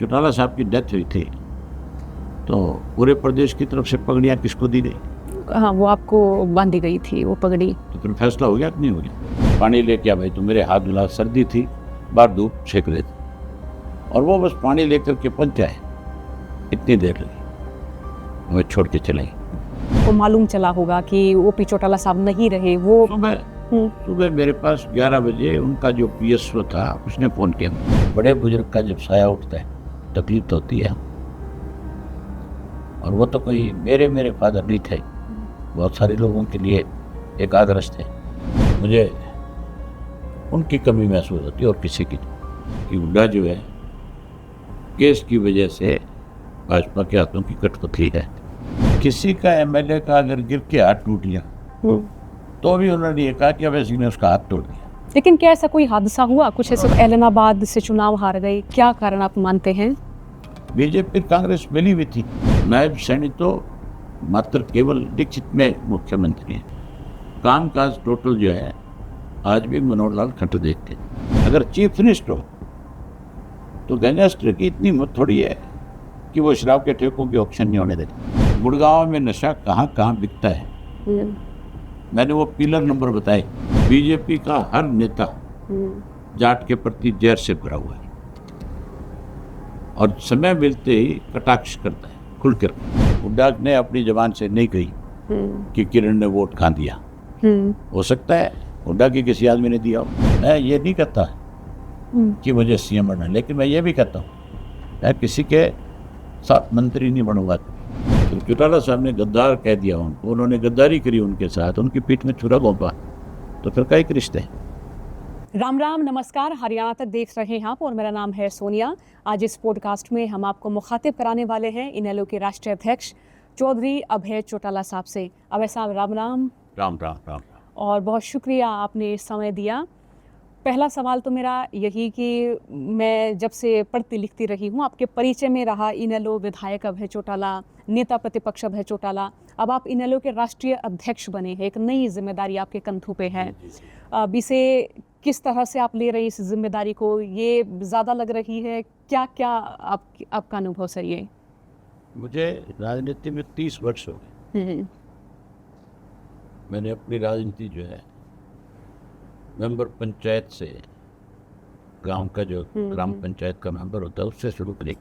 चौटाला साहब की डेथ हुई थी तो पूरे प्रदेश की तरफ से पगड़ियाँ किसको दी गई? हाँ, वो आपको बांधी गई थी वो पगड़ी। तो फिर फैसला हो गया कि नहीं हो गया? पानी लेके आ भाई, तो मेरे हाथ धुला, सर्दी थी, बाहर धूप सेक रहे थे और वो बस पानी लेकर के पहुंच जाए, इतनी देर लगी, हमें छोड़ के चले गए। को मालूम चला होगा कि वो पी चौटाला साहब नहीं रहे वो। सुबह मेरे पास 11 बजे उनका जो PSO था उसने फ़ोन किया। बड़े बुजुर्ग का जब साया उठता है तकलीफ तो होती है, और वो तो कोई मेरे फादर नहीं थे, बहुत सारे लोगों के लिए एक आदर्श थे। मुझे उनकी कमी महसूस होती है और किसी की कि हुड्डा जो है केस की वजह से भाजपा के हाथों की कठपुतली है। किसी का MLA का अगर गिर के हाथ टूट गया तो भी उन्होंने ये कहा कि अब ऐसी ने उसका हाथ तोड़ दिया। लेकिन क्या ऐसा कोई हादसा हुआ कुछ ऐसा? ऐलनाबाद से चुनाव हार गए, क्या कारण आप मानते हैं? बीजेपी कांग्रेस मिली हुई थी। नायब सैनी तो मात्र केवल दीक्षित में मुख्यमंत्री हैं। काम काज टोटल जो है आज भी मनोहर लाल खट्टर देखते हैं। अगर चीफ मिनिस्टर हो तो गैंगस्टर की इतनी हिम्मत थोड़ी है कि वो शराब के ठेकों की ऑप्शन नहीं होने देते। गुड़गांव में नशा कहाँ कहाँ बिकता है, मैंने वो पिलर नंबर बताए। बीजेपी का हर नेता जाट के प्रति जहर से भरा हुआ है और समय मिलते ही कटाक्ष करता है खुलकर। हुड्डा ने अपनी जबान से नहीं कही कि किरण ने वोट कहाँ दिया। हो सकता है हुड्डा की किसी आदमी ने दिया हो। मैं ये नहीं कहता कि मुझे CM बनना, लेकिन मैं ये भी कहता हूँ मैं किसी के साथ मंत्री नहीं बनूंगा। तो चौटाला साहब ने गद्दार कह दिया उनको, उन्होंने गद्दारी करी उनके साथ, उनकी पीठ में छुरा घोंपा, तो फिर कई रिश्ते। राम राम, नमस्कार। हरियाणा तक देख रहे हैं आप और मेरा नाम है सोनिया। आज इस पॉडकास्ट में हम आपको मुखातिब कराने वाले हैं इनेलो के राष्ट्रीय अध्यक्ष चौधरी अभय चौटाला साहब से। अभय साहब, राम राम। राम राम राम। और बहुत शुक्रिया आपने समय दिया। पहला सवाल तो मेरा यही कि मैं जब से पढ़ती लिखती रही हूँ आपके परिचय में रहा इनेलो विधायक अभय चौटाला, नेता प्रतिपक्ष अभय चौटाला। अब आप इनेलो के राष्ट्रीय अध्यक्ष बने हैं, एक नई जिम्मेदारी आपके कंधों पे है। अब इसे किस तरह से आप ले रहे हैं इस जिम्मेदारी को? ये ज़्यादा लग रही है? क्या क्या आपका अनुभव सर? ये मुझे राजनीति में 30 वर्ष हो गए। मैंने अपनी राजनीति जो है मेंबर पंचायत से, गांव का जो ग्राम पंचायत का मेंबर होता है उससे शुरू करी।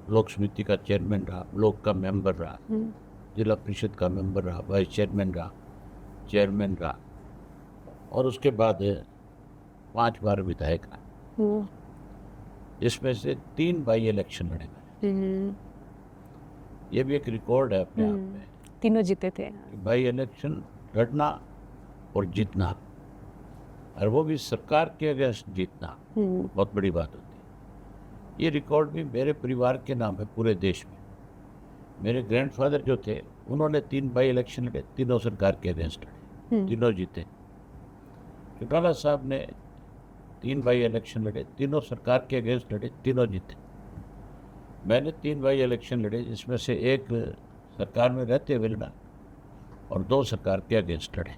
लोक समिति का चेयरमैन रहा, ब्लॉक का मेंबर रहा, जिला परिषद का मेंबर रहा, वाइस चेयरमैन रहा, चेयरमैन रहा, और उसके बाद 5 बार विधायक रहा। इसमें से 3 बाई इलेक्शन लड़े मैंने। ये भी एक रिकॉर्ड है अपने आप में। तीनों जीते थे। बाई इलेक्शन लड़ना और जीतना, और वो भी सरकार के अगेंस्ट जीतना बहुत बड़ी बात होती है। ये रिकॉर्ड भी मेरे परिवार के नाम है पूरे देश में। मेरे ग्रैंडफादर जो थे उन्होंने 3 बाई इलेक्शन लड़े, तीनों सरकार के अगेंस्ट लड़े, तीनों जीते। चौटाला साहब ने 3 बाई इलेक्शन लड़े, तीनों सरकार के अगेंस्ट लड़े, तीनों जीते। मैंने 3 बाई इलेक्शन लड़े, जिसमें से एक सरकार में रहते हुए लड़ा और 2 सरकार के अगेंस्ट लड़े,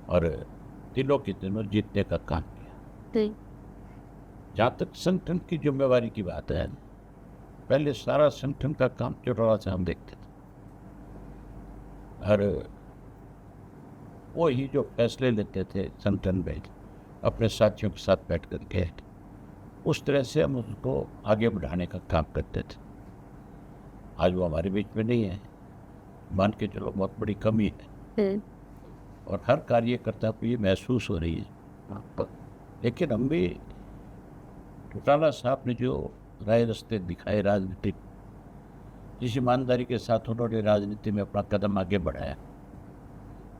और तीनों की तीनों जीतने का काम किया। जहाँ तक संगठन की जिम्मेवारी की बात है, पहले सारा संगठन का काम चौटाला से हम देखते थे, और वो ही जो फैसले लेते थे संगठन में अपने साथियों के साथ बैठ कर के, उस तरह से हम उसको आगे बढ़ाने का काम करते थे। आज वो हमारे बीच में नहीं है, मान के चलो बहुत बड़ी कमी है, और हर कार्यकर्ता को ये महसूस हो रही है। लेकिन हम भी, चौटाला साहब ने जो राय रास्ते दिखाए राजनीतिक, जिस ईमानदारी के साथ उन्होंने राजनीति में अपना कदम आगे बढ़ाया,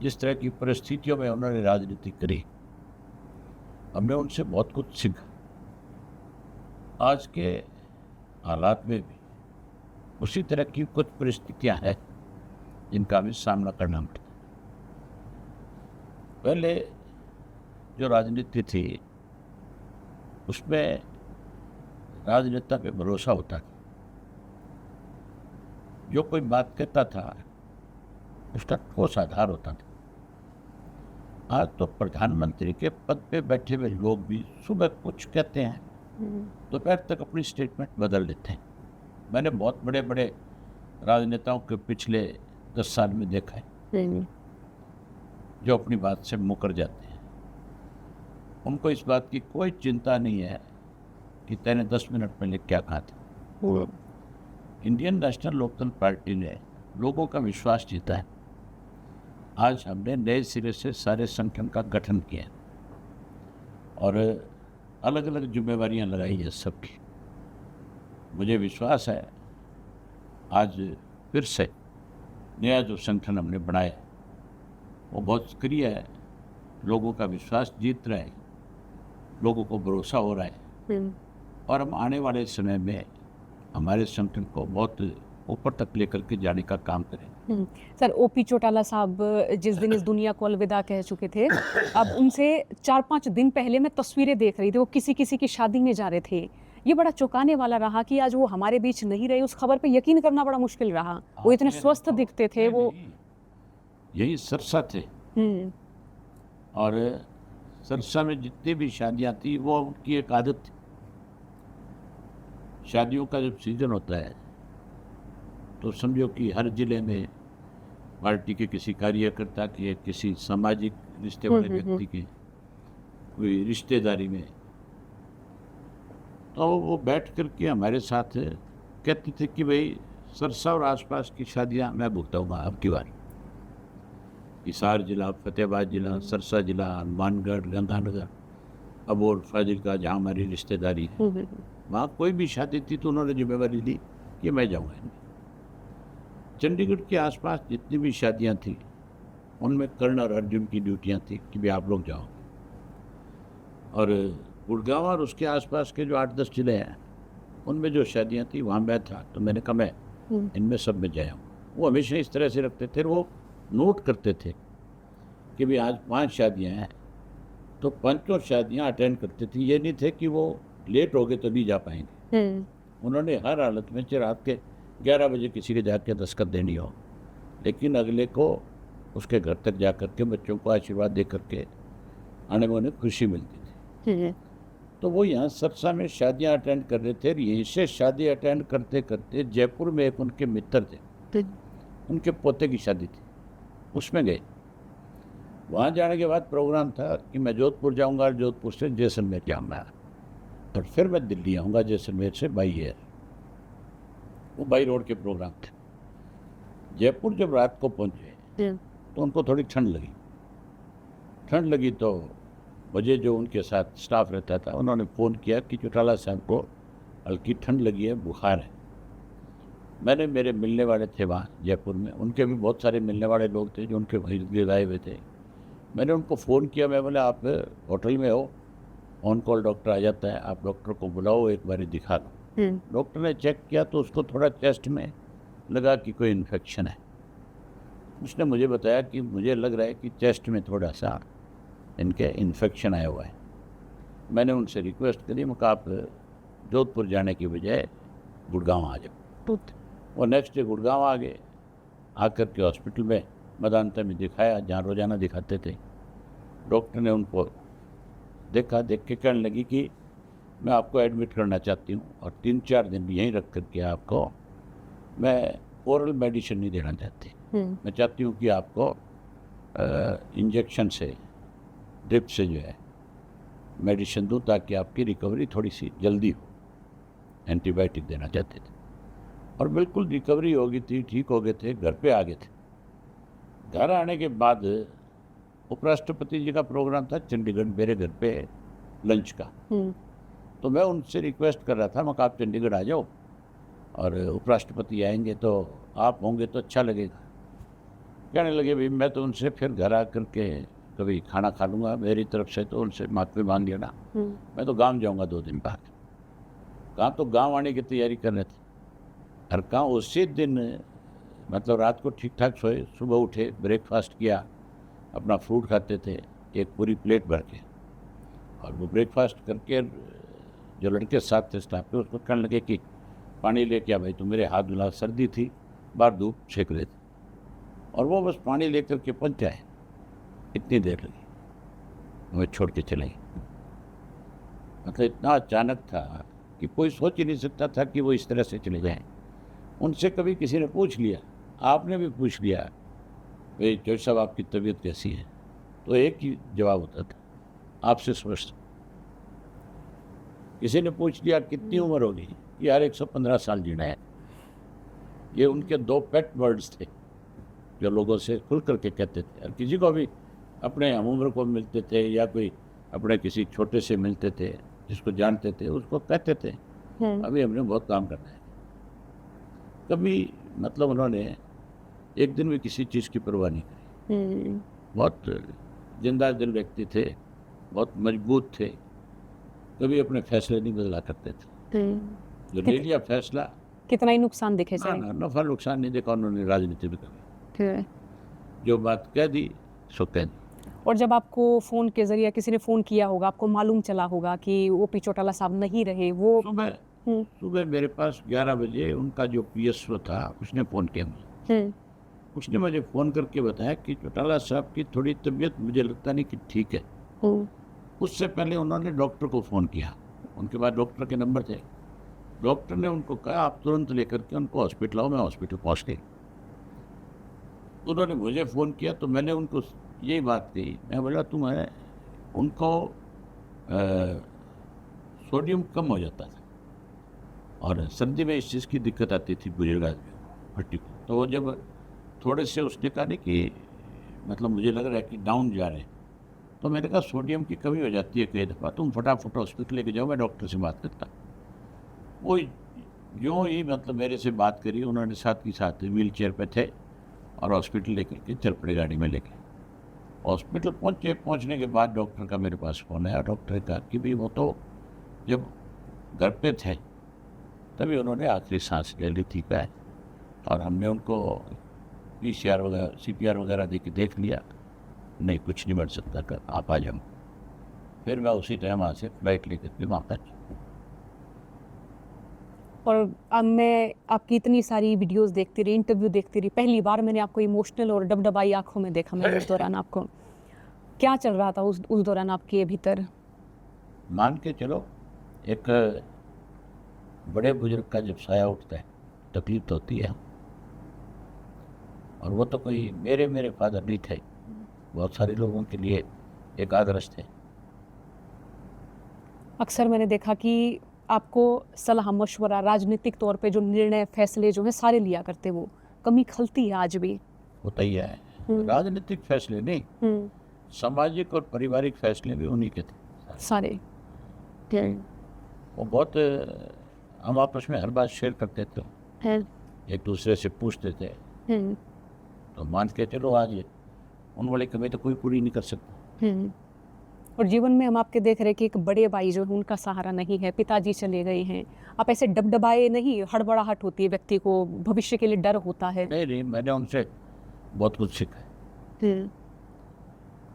जिस तरह की परिस्थितियों में उन्होंने राजनीति करी, हमने उनसे बहुत कुछ सीखा। आज के हालात में भी उसी तरह की कुछ परिस्थितियां हैं जिनका हमें सामना करना पड़ता है। पहले जो राजनीति थी उसमें राजनेता पे भरोसा होता था, जो कोई बात कहता था उसका ठोस आधार होता था। आज तो प्रधानमंत्री के पद पे बैठे हुए लोग भी सुबह कुछ कहते हैं दोपहर तक अपनी स्टेटमेंट बदल लेते हैं। मैंने बहुत बड़े बड़े राजनेताओं के पिछले 10 साल में देखा है जो अपनी बात से मुकर जाते हैं। उनको इस बात की कोई चिंता नहीं है कि तैने 10 मिनट पहले क्या कहा था। इंडियन नेशनल लोकदल पार्टी ने लोगों का विश्वास जीता है। आज हमने नए सिरे से सारे संगठन का गठन किया है और अलग अलग जिम्मेवारियां लगाई है सबकी। मुझे विश्वास है आज फिर से नया जो संगठन हमने बनाया वो बहुत सक्रिय है, लोगों का विश्वास जीत रहा है, लोगों को भरोसा हो रहा है और हम आने वाले समय में हमारे संगठन को बहुत ऊपर तक लेकर के जाने का काम करें। सर, ओपी चौटाला साहब जिस दिन इस दुनिया को अलविदा कह चुके थे, अब उनसे 4-5 दिन पहले मैं तस्वीरें देख रही थी, वो किसी की शादी में जा रहे थे। ये बड़ा चौंकाने वाला रहा कि आज वो हमारे बीच नहीं रहे। उस खबर पे यकीन करना बड़ा मुश्किल रहा। वो इतने स्वस्थ दिखते थे। वो यही सरसा थे और सरसा में जितनी भी शादियां थी वो उनकी एक आदत थी। शादियों का जब सीजन होता है तो समझो कि हर जिले में पार्टी के किसी कार्यकर्ता के, किसी सामाजिक रिश्ते वाले व्यक्ति के कोई रिश्तेदारी में, तो वो बैठ कर के हमारे साथ कहते थे कि भाई सरसा और आसपास की शादियां मैं भुगताऊंगा अब की बार। हिसार जिला, फतेहाबाद जिला, सरसा जिला, हनुमानगढ़, गंगानगर, अबोर, फाजिलका जहाँ हमारी रिश्तेदारी है, वहाँ कोई भी शादी थी तो उन्होंने जिम्मेवारी ली कि मैं जाऊँगा इनमें। चंडीगढ़ के आसपास जितनी भी शादियाँ थी उनमें कर्ण और अर्जुन की ड्यूटियाँ थी कि भाई आप लोग जाओ। और गुड़गांव और उसके आसपास के जो 8-10 जिले हैं उनमें जो शादियाँ थी वहाँ मैं था, तो मैंने कहा मैं इनमें सब में जाया हूँ। वो हमेशा इस तरह से रखते थे, वो नोट करते थे कि भाई आज 5 शादियाँ हैं तो 5 शादियाँ अटेंड करते थे। ये नहीं थे कि वो लेट हो गए तो नहीं जा पाएंगे। उन्होंने हर हालत में चाहे रात के 11 बजे किसी के जाके दस्तखत देनी हो, लेकिन अगले को उसके घर तक जा कर के बच्चों को आशीर्वाद दे करके आने में उन्हें खुशी मिलती थी। तो वो यहाँ सरसा में शादियाँ अटेंड कर रहे थे। यहीं से शादी अटेंड करते करते जयपुर में एक उनके मित्र थे, उनके पोते की शादी थी, उसमें गए। वहाँ जाने के बाद प्रोग्राम था कि मैं जोधपुर जाऊँगा और जोधपुर से जैसलमेर जाऊँगा और फिर मैं दिल्ली आऊँगा जैसलमेर से बाई एयर। वो बाई रोड के प्रोग्राम थे। जयपुर जब रात को पहुँचे तो उनको थोड़ी ठंड लगी तो मुझे जो उनके साथ स्टाफ रहता था उन्होंने फ़ोन किया कि चौटाला साहब को हल्की ठंड लगी है, बुखार है। मैंने, मेरे मिलने वाले थे वहाँ जयपुर में, उनके भी बहुत सारे मिलने वाले लोग थे जो उनके इर्द आए हुए थे। मैंने उनको फ़ोन किया, मैं बोला आप होटल में हो, ऑन कॉल डॉक्टर आ जाता है, आप डॉक्टर को बुलाओ, एक बार दिखा लो। डॉक्टर ने चेक किया तो उसको थोड़ा चेस्ट में लगा कि कोई इन्फेक्शन है। उसने मुझे बताया कि मुझे लग रहा है कि चेस्ट में थोड़ा सा इनके इन्फेक्शन आया हुआ है। मैंने उनसे रिक्वेस्ट करी, मैं कहा आप जोधपुर जाने की बजाय गुड़गांव आ जाओ। वो नेक्स्ट डे गुड़गांव आ गए। आकर के हॉस्पिटल में मदानता में दिखाया जहाँ रोज़ाना दिखाते थे। डॉक्टर ने उनको देखा, देख के कहने लगी कि मैं आपको एडमिट करना चाहती हूँ और 3-4 दिन यहीं रख करके आपको, मैं ओरल मेडिसिन नहीं देना चाहती, मैं चाहती हूँ कि आपको इंजेक्शन से, ड्रिप से जो है मेडिसिन दूँ ताकि आपकी रिकवरी थोड़ी सी जल्दी हो। एंटीबायोटिक देना चाहते थे और बिल्कुल रिकवरी हो गई थी, ठीक हो गए थे, घर पे आ गए थे। घर आने के बाद उपराष्ट्रपति जी का प्रोग्राम था चंडीगढ़ मेरे घर पे लंच का। तो मैं उनसे रिक्वेस्ट कर रहा था, मैं कहा आप चंडीगढ़ आ जाओ और उपराष्ट्रपति आएंगे तो आप होंगे तो अच्छा लगेगा। कहने लगे भाई मैं तो उनसे फिर घर आ कर के कभी खाना खा लूँगा, मेरी तरफ से तो उनसे माथे बांध लेना, मैं तो गांव जाऊँगा 2 दिन बाद। कहाँ तो गांव आने की तैयारी कर रहे थे और कहाँ उसी दिन मतलब रात को ठीक ठाक सोए, सुबह उठे, ब्रेकफास्ट किया, अपना फ्रूट खाते थे एक पूरी प्लेट भर के, और वो ब्रेकफास्ट करके जो लड़के साथ थे स्टाफ के उसको कहने लगे कि पानी लेके आ भाई, तो मेरे हाथ धुला, सर्दी थी, बाहर धूप सेक रहे थे, और वो बस पानी लेकर के पहुँच आए। इतनी देर लगी, हमें छोड़ के चले गए। मतलब इतना अचानक था कि कोई सोच ही नहीं सकता था कि वो इस तरह से चले जाएं। उनसे कभी किसी ने पूछ लिया, आपने भी पूछ लिया, भाई जोशी साहब आपकी तबीयत कैसी है, तो एक ही जवाब होता था, आपसे स्वस्थ। किसी ने पूछ लिया कितनी उम्र होगी, यार 115 साल जीना है। ये उनके दो पेट वर्ड्स थे जो लोगों से खुल करके कहते थे। और किसी को भी अपने हम उम्र को मिलते थे या कोई अपने किसी छोटे से मिलते थे जिसको जानते थे उसको कहते थे अभी हमने बहुत काम करना है। कभी मतलब उन्होंने एक दिन भी किसी चीज़ की परवाह नहीं करी। बहुत जिंदा दिल व्यक्ति थे, बहुत मजबूत थे, कभी अपने फैसले नहीं बदला करते थे। जो ले लिया फैसला, कितना ही नुकसान दिखे ना चाहे। ना नफा नुकसान नहीं देखा उन्होंने राजनीति में कभी। जो बात कह दी सो कह दी। और जब आपको फ़ोन के ज़रिए किसी ने फ़ोन किया होगा, आपको मालूम चला होगा कि ओपी चौटाला साहब नहीं रहे, वो सुबह सुबह मेरे पास 11 बजे उनका जो पीएसओ था उसने फ़ोन किया मुझे। उसने मुझे फ़ोन करके बताया कि चौटाला साहब की थोड़ी तबीयत मुझे लगता नहीं कि ठीक है। उससे पहले उन्होंने डॉक्टर को फ़ोन किया, उनके पास डॉक्टर के नंबर थे। डॉक्टर ने उनको कहा आप तुरंत लेकर के उनको हॉस्पिटल आओ। मैं हॉस्पिटल पहुँच गई। उन्होंने मुझे फ़ोन किया तो मैंने उनको यही बात कही। मैं बोला तुम्हारे उनको सोडियम कम हो जाता था और सर्दी में इस चीज़ की दिक्कत आती थी बुजुर्ग आदमी भट्टी को। तो वो जब थोड़े से उसने कहा नहीं कि मतलब मुझे लग रहा है कि डाउन जा रहे हैं, तो मैंने कहा सोडियम की कमी हो जाती है कई दफ़ा, तुम फटाफट हॉस्पिटल लेके जाओ, मैं डॉक्टर से बात करता। वो जो ही मतलब मेरे से बात करी, उन्होंने साथ ही साथ व्हील चेयर पर थे और हॉस्पिटल लेकर के चल पड़े गाड़ी में लेके। हॉस्पिटल पहुंचने के बाद डॉक्टर का मेरे पास फ़ोन आया। डॉक्टर ने कहा कि भाई वो तो जब घर पे थे तभी उन्होंने आखिरी सांस ले ली थी है, और हमने उनको PCR वगैरह CPR वगैरह दे के देख लिया, नहीं कुछ नहीं बढ़ सकता, कर आप आ जाओ। फिर मैं उसी टाइम वहाँ से फ्लाइट लेकर के वहाँ पर। और अब मैं आपकी इतनी सारी वीडियोस देखती रही, इंटरव्यू देखती रही, पहली बार मैंने आपको इमोशनल और डबडबाई आंखों में देखा। मैंने उस दौरान आपको, क्या चल रहा था उस दौरान आपके भीतर? मान के चलो एक बड़े बुजुर्ग का जब साया उठता है तकलीफ तो होती है। और वो तो कोई मेरे फादर नहीं थे, बहुत सारे लोगों के लिए एक आदर्श थे। अक्सर मैंने देखा कि आपको सलाह मशवरा, राजनीतिक तौर पे जो निर्णय फैसले जो हैं सारे लिया करते, वो कमी खलती है आज भी। होता ही है, राजनीतिक फैसले नहीं, सामाजिक और पारिवारिक फैसले भी उन्हीं के थे सारे। वो बहुत हम आपस में हर बात शेयर करते थे, एक दूसरे से पूछते थे। तो मान के चलो आज उन वाली कमी तो कोई पूरी नहीं कर सकता। और जीवन में हम आपके देख रहे कि एक बड़े भाई जो है उनका सहारा नहीं है, पिताजी चले गए हैं, आप ऐसे डबडबाए नहीं, हड़बड़ाहट होती है व्यक्ति को, भविष्य के लिए डर होता है। नहीं, मैंने उनसे बहुत कुछ सीखा है।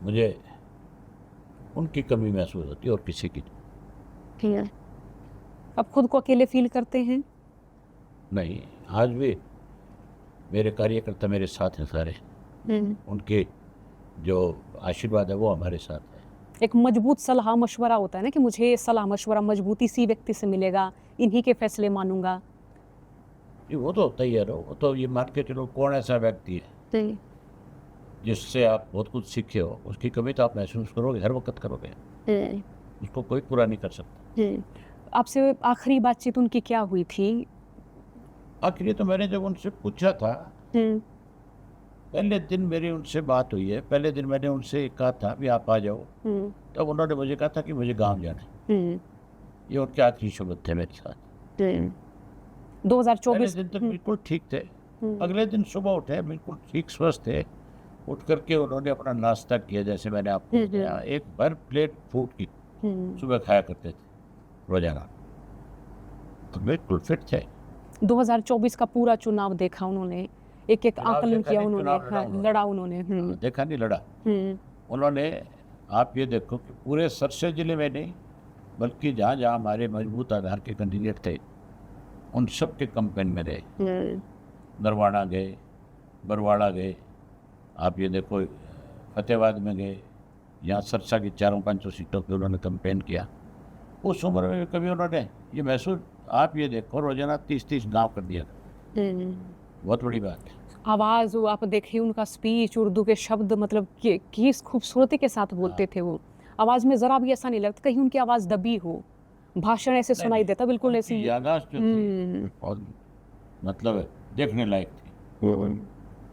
मुझे उनकी कमी महसूस होती है और किसी की नहीं। अब खुद को अकेले फील करते हैं? नहीं, आज भी मेरे कार्यकर्ता मेरे साथ हैं सारे। उनके जो आशीर्वाद है वो हमारे साथ है। एक मजबूत सलाह मशवरा होता है ना कि मुझे सलाह मशवरा मजबूती इसी व्यक्ति से मिलेगा, इन्हीं के फैसले मानूंगा। ये वो तो होता ही है। वो तो ये मान के चलो कौन ऐसा व्यक्ति है जिससे आप बहुत कुछ सीखे हो, उसकी कमी तो आप महसूस करोगे, हर वक्त करोगे, उसको कोई पूरा नहीं कर सकता। आपसे आखिरी बातचीत उनकी क्या हुई थी? आखिरी तो मैंने जब उनसे पूछा था, पहले दिन मेरी उनसे बात हुई है, पहले दिन मैंने उनसे कहा था भी आप आ जाओ, तब उन्होंने मुझे कहा था कि मुझे गांव जाना है। ये उनके आखिरी शब्द थे मेरे साथ। 2024 दिन तक बिल्कुल ठीक थे। अगले दिन सुबह उठे बिल्कुल ठीक स्वस्थ थे। उठ करके उन्होंने अपना नाश्ता किया, जैसे मैंने आपको बताया, एक भर प्लेट फूड की सुबह खाया करते थे रोजाना, तो बिल्कुल फिट थे। 2024 का पूरा चुनाव देखा उन्होंने, एक एक आकलन किया उन्होंने, लड़ा उन्होंने। देखा नहीं, लड़ा उन्होंने। आप ये देखो कि पूरे सरसे जिले में नहीं, बल्कि जहाँ जहाँ हमारे मजबूत आधार के कैंडिडेट थे उन सब के कैंपेन में रहे। नरवाड़ा गए, बरवाड़ा गए, आप ये देखो फतेहाबाद में गए, यहाँ सरसा की 4-5 सीटों पे उन्होंने कैंपेन किया। उस उम्र में कभी उन्होंने ये महसूस, आप ये देखो रोजाना 30-30 गांव कर दिया, बहुत बड़ी बात है। आवाज़ वो आप देखिए उनका स्पीच, उर्दू के शब्द मतलब कि किस खूबसूरती के साथ बोलते थे वो। आवाज़ में ज़रा भी ऐसा नहीं लगता कहीं उनकी आवाज़ दबी हो। भाषण ऐसे नहीं, सुनाई देता बिल्कुल ऐसी। उनकी याददाश्त जो थी बहुत मतलब देखने लायक थी।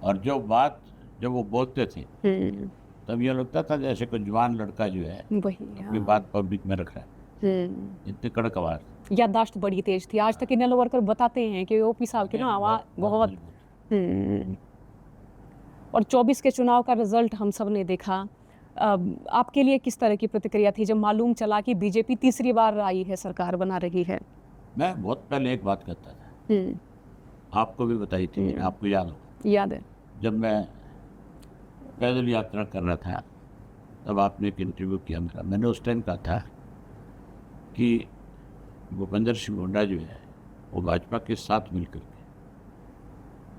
और जो बात जब वो बोलते थे तब ये लगता था जैसे कोई जवान लड़का जो है वही अपनी हाँ। बात पब्लिक में रख रहा है, इतनी कड़क आवाज। याददाश्त बड़ी तेज थी। आज तक इनेलो वर्कर बताते हैं कि ओपी साहब की ना आवाज़ बहुत। मजबूत। और 24 के चुनाव का रिजल्ट हम सब ने देखा। आपके लिए किस तरह की प्रतिक्रिया थी जब मालूम चला कि बीजेपी तीसरी बार आई है, सरकार बना रही है? मैं बहुत पहले एक बात करता था, आपको भी बताई थी, आपको याद हो, याद है। जब मैं पैदल यात्रा कर रहा था तब आपने एक इंटरव्यू किया मेरा। मैंने उस टाइम कहा था कि भूपेंद्र सिंह हुड्डा जो है वो भाजपा के साथ मिलकर के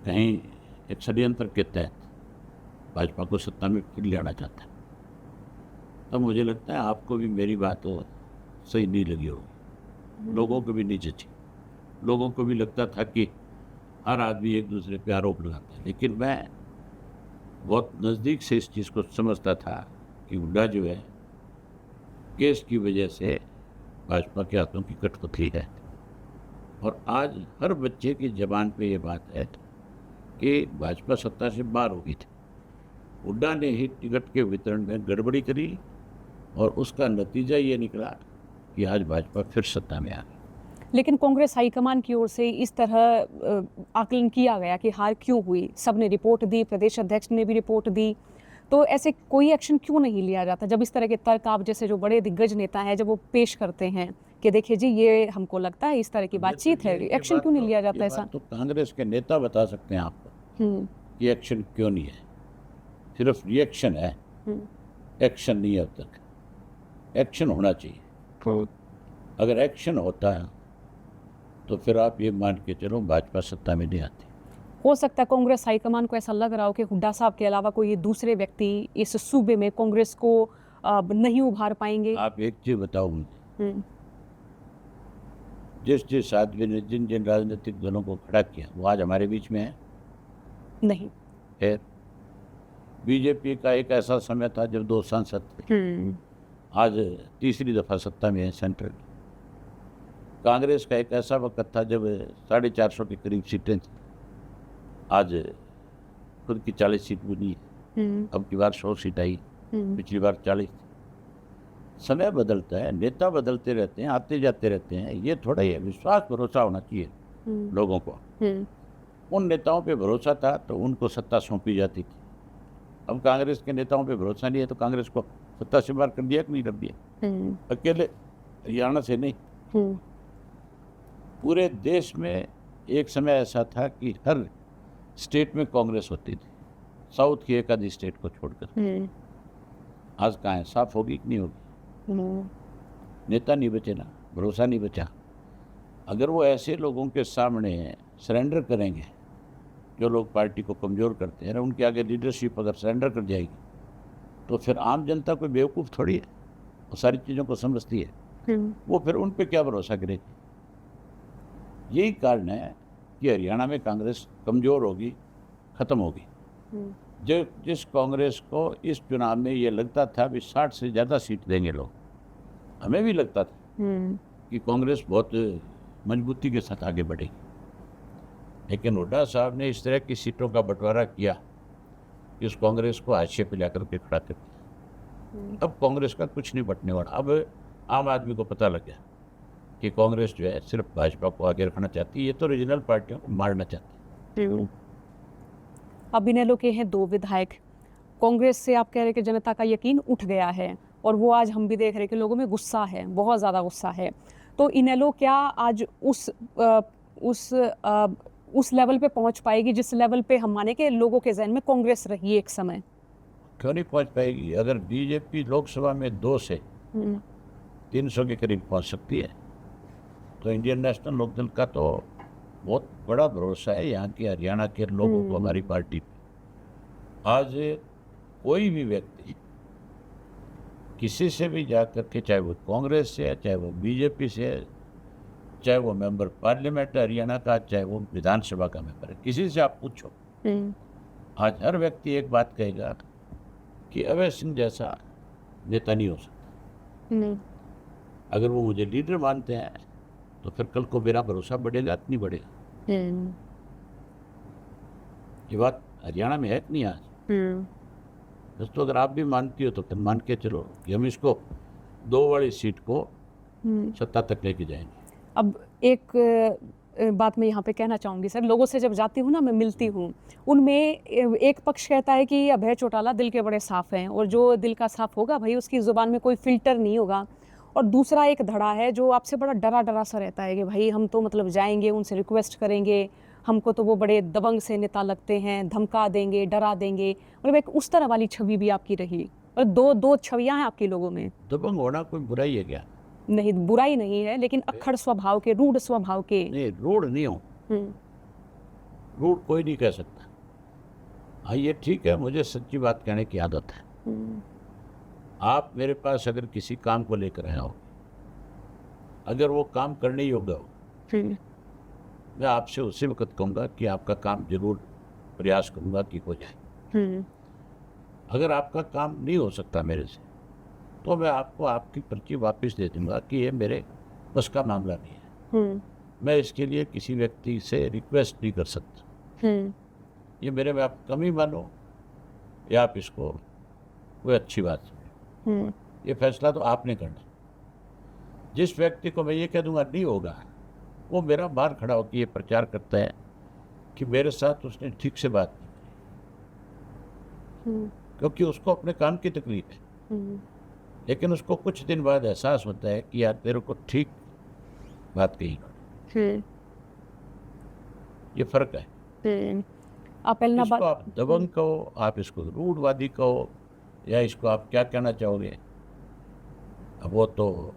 कहीं एक षड्यंत्र के तहत भाजपा को सत्ता में फिर ले आना चाहता है। तब मुझे लगता है आपको भी मेरी बात सही नहीं लगी होगी, लोगों को भी नहीं जची, लोगों को भी लगता था कि हर आदमी एक दूसरे पे आरोप लगाता है। लेकिन मैं बहुत नज़दीक से इस चीज़ को समझता था कि हुड्डा जो है केस की वजह से भाजपा के हाथों की कठपुतली है। और आज हर बच्चे की ज़बान पे ये बात है कि भाजपा सत्ता से बाहर हो गई थी, हुड्डा ने ही टिकट के वितरण में गड़बड़ी करी और उसका नतीजा ये निकला कि आज भाजपा फिर सत्ता में आ गई। लेकिन कांग्रेस हाईकमान की ओर से इस तरह आकलन किया गया कि हार क्यों हुई, सबने रिपोर्ट दी, प्रदेश अध्यक्ष ने भी रिपोर्ट दी, तो ऐसे कोई एक्शन क्यों नहीं लिया जाता जब इस तरह के तर्क आप जैसे जो बड़े दिग्गज नेता हैं जब वो पेश करते हैं कि देखिए जी ये हमको लगता है इस तरह की बातचीत है, एक्शन क्यों नहीं लिया जाता ऐसा? तो कांग्रेस के नेता बता सकते हैं आपको कि एक्शन क्यों नहीं है, सिर्फ रिएक्शन है, एक्शन नहीं है। अब तक एक्शन होना चाहिए। अगर एक्शन होता है तो फिर आप ये मान के चलो भाजपा सत्ता में नहीं आती। हो सकता है कांग्रेस हाईकमान को ऐसा लग रहा हो कि हुड्डा साहब के अलावा कोई दूसरे व्यक्ति इस सूबे में कांग्रेस को नहीं उभार पाएंगे। आप एक चीज बताओ मुझे, जिस आदमी ने जिन जिन राजनीतिक दलों को खड़ा किया वो आज हमारे बीच में है? नहीं है। बीजेपी का एक ऐसा समय था जब 2 सांसद थे, आज तीसरी दफा सत्ता में है सेंट्रल। कांग्रेस का एक ऐसा वक्त था जब 450 के करीब सीटें थी, आज खुद की 40 सीट बनी है, अब की बार 100 सीट आई, पिछली बार 40 थी। समय बदलता है, नेता बदलते रहते हैं, आते जाते रहते हैं, ये थोड़ा ही विश्वास भरोसा होना चाहिए लोगों को। उन नेताओं पे भरोसा था तो उनको सत्ता सौंपी जाती थी। अब कांग्रेस के नेताओं पे भरोसा नहीं है तो कांग्रेस को सत्ता से बाहर कर दिया कि नहीं कर दिया? अकेले हरियाणा से नहीं, पूरे देश में एक समय ऐसा था कि हर स्टेट में कांग्रेस होती थी, साउथ की एक आधी स्टेट को छोड़कर। आज कहाँ है? साफ होगी कि नहीं होगी? नेता नहीं बचे ना, भरोसा नहीं बचा। अगर वो ऐसे लोगों के सामने सरेंडर करेंगे जो लोग पार्टी को कमज़ोर करते हैं, उनके आगे लीडरशिप अगर सरेंडर कर जाएगी तो फिर आम जनता कोई बेवकूफ़ थोड़ी है, वो सारी चीज़ों को समझती है, वो फिर उन पे क्या भरोसा करेगी? यही कारण है कि हरियाणा में कांग्रेस कमज़ोर होगी, ख़त्म होगी। जिस कांग्रेस को इस चुनाव में ये लगता था भी 60 से ज़्यादा सीट देंगे लोग, हमें भी लगता था कि कांग्रेस बहुत मजबूती के साथ आगे बढ़ेगी, लेकिन हुड्डा साहब ने इस तरह की सीटों का बंटवारा किया कि उस कांग्रेस को हाशिए पे लाकर के खड़ा कर दिया। अब कांग्रेस का कुछ नहीं बटने वाला। अब आम आदमी को पता लग गया कि कांग्रेस जो है सिर्फ भाजपा को आगे रखना चाहती है, ये तो रीजनल पार्टियों को मारना चाहती है। अब इनेलो के हैं 2 विधायक, कांग्रेस से आप कह रहे हैं कि जनता का यकीन उठ गया है और वो आज हम भी देख रहे हैं कि लोगों में गुस्सा है, बहुत ज़्यादा गुस्सा है। तो इनेलो क्या आज उस लेवल पे पहुंच पाएगी जिस लेवल पे हम माने कि लोगों के जहन में कांग्रेस रही एक समय? क्यों नहीं पहुंच पाएगी? अगर बीजेपी लोकसभा में 2 से 300 के करीब पहुंच सकती है तो इंडियन नेशनल लोकदल का तो बहुत बड़ा भरोसा है यहाँ के हरियाणा के लोगों को हमारी पार्टी पे। आज कोई भी व्यक्ति किसी से भी जा करके, चाहे वो कांग्रेस से है, चाहे वो बीजेपी से है, चाहे वो मेंबर पार्लियामेंट है हरियाणा का, चाहे वो विधानसभा का मेंबर है, किसी से आप पूछो, आज हर व्यक्ति एक बात कहेगा कि अभय सिंह जैसा नेता नहीं हो सकता। नहीं। अगर वो मुझे लीडर मानते हैं तो फिर कल को मेरा भरोसा बढ़ेगा कि नहीं बढ़ेगा। ये बात हरियाणा में है कि नहीं आज? दोस्तों, अगर आप भी मानती हो तो फिर मान के चलो कि हम इसको 2 वाली सीट को सत्ता तक लेके जाएंगे। अब एक बात मैं यहाँ पे कहना चाहूँगी सर, लोगों से जब जाती हूँ ना, मैं मिलती हूँ, उनमें एक पक्ष कहता है कि अभय चौटाला दिल के बड़े साफ हैं और जो दिल का साफ होगा भाई उसकी ज़ुबान में कोई फिल्टर नहीं होगा, और दूसरा एक धड़ा है जो आपसे बड़ा डरा डरा सा रहता है कि भाई हम तो मतलब जाएंगे, उनसे रिक्वेस्ट करेंगे, हमको तो वो बड़े दबंग से नेता लगते हैं, धमका देंगे, डरा देंगे, मतलब एक उस तरह वाली छवि भी आपकी रही, और दो छवियाँ हैं आपके लोगों में। दबंग होना कोई बुराई है क्या? नहीं, बुराई नहीं है, लेकिन अक्खड़ स्वभाव के, रूढ़ स्वभाव के। नहीं, रूढ़ नहीं हो, रूढ़ कोई नहीं कह सकता। हाँ, ये ठीक है, मुझे सच्ची बात कहने की आदत है। आप मेरे पास अगर किसी काम को लेकर आए हो, अगर वो काम करने योग्य हो, मैं आपसे उसी वक्त कहूँगा कि आपका काम जरूर प्रयास करूँगा कि हो जाए। अगर आपका काम नहीं हो सकता मेरे से, तो मैं आपको आपकी पर्ची वापस दे दूंगा कि ये मेरे बस का मामला नहीं है। मैं इसके लिए किसी व्यक्ति से रिक्वेस्ट नहीं कर सकता। ये मेरे में आप कमी मानो या आप इसको कोई अच्छी बात समझो, ये फैसला तो आपने करना। जिस व्यक्ति को मैं ये कह दूंगा नहीं होगा, वो मेरा बाहर खड़ा होकर ये प्रचार करता है कि मेरे साथ उसने ठीक से बात नहीं की, क्योंकि उसको अपने काम की तकलीफ है। लेकिन उसको कुछ दिन बाद एहसास होता है कि यार तेरे को ठीक बात कही। ये फर्क है। आप इसको आप दबंग कहो, आप इसको रूढ़वादी कहो, या इसको आप क्या कहना चाहोगे, अब वो तो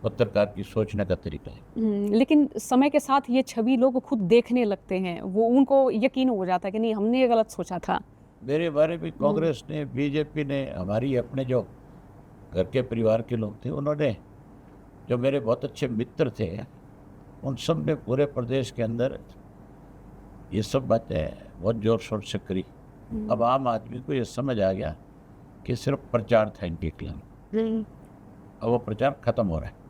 पत्रकार की सोचने का तरीका है। लेकिन समय के साथ ये छवि लोग खुद देखने लगते हैं, वो उनको यकीन हो जाता है कि नहीं, हमने ये गलत सोचा था। मेरे बारे में कांग्रेस ने, बीजेपी ने, हमारी अपने जो घर के परिवार के लोग थे, उन्होंने, जो मेरे बहुत अच्छे मित्र थे, उन सब ने पूरे प्रदेश के अंदर ये सब बातें बहुत जोर शोर से करी। अब आम आदमी को ये समझ आ गया कि सिर्फ प्रचार था इनके खिलाफ, अब वो प्रचार खत्म हो रहा है।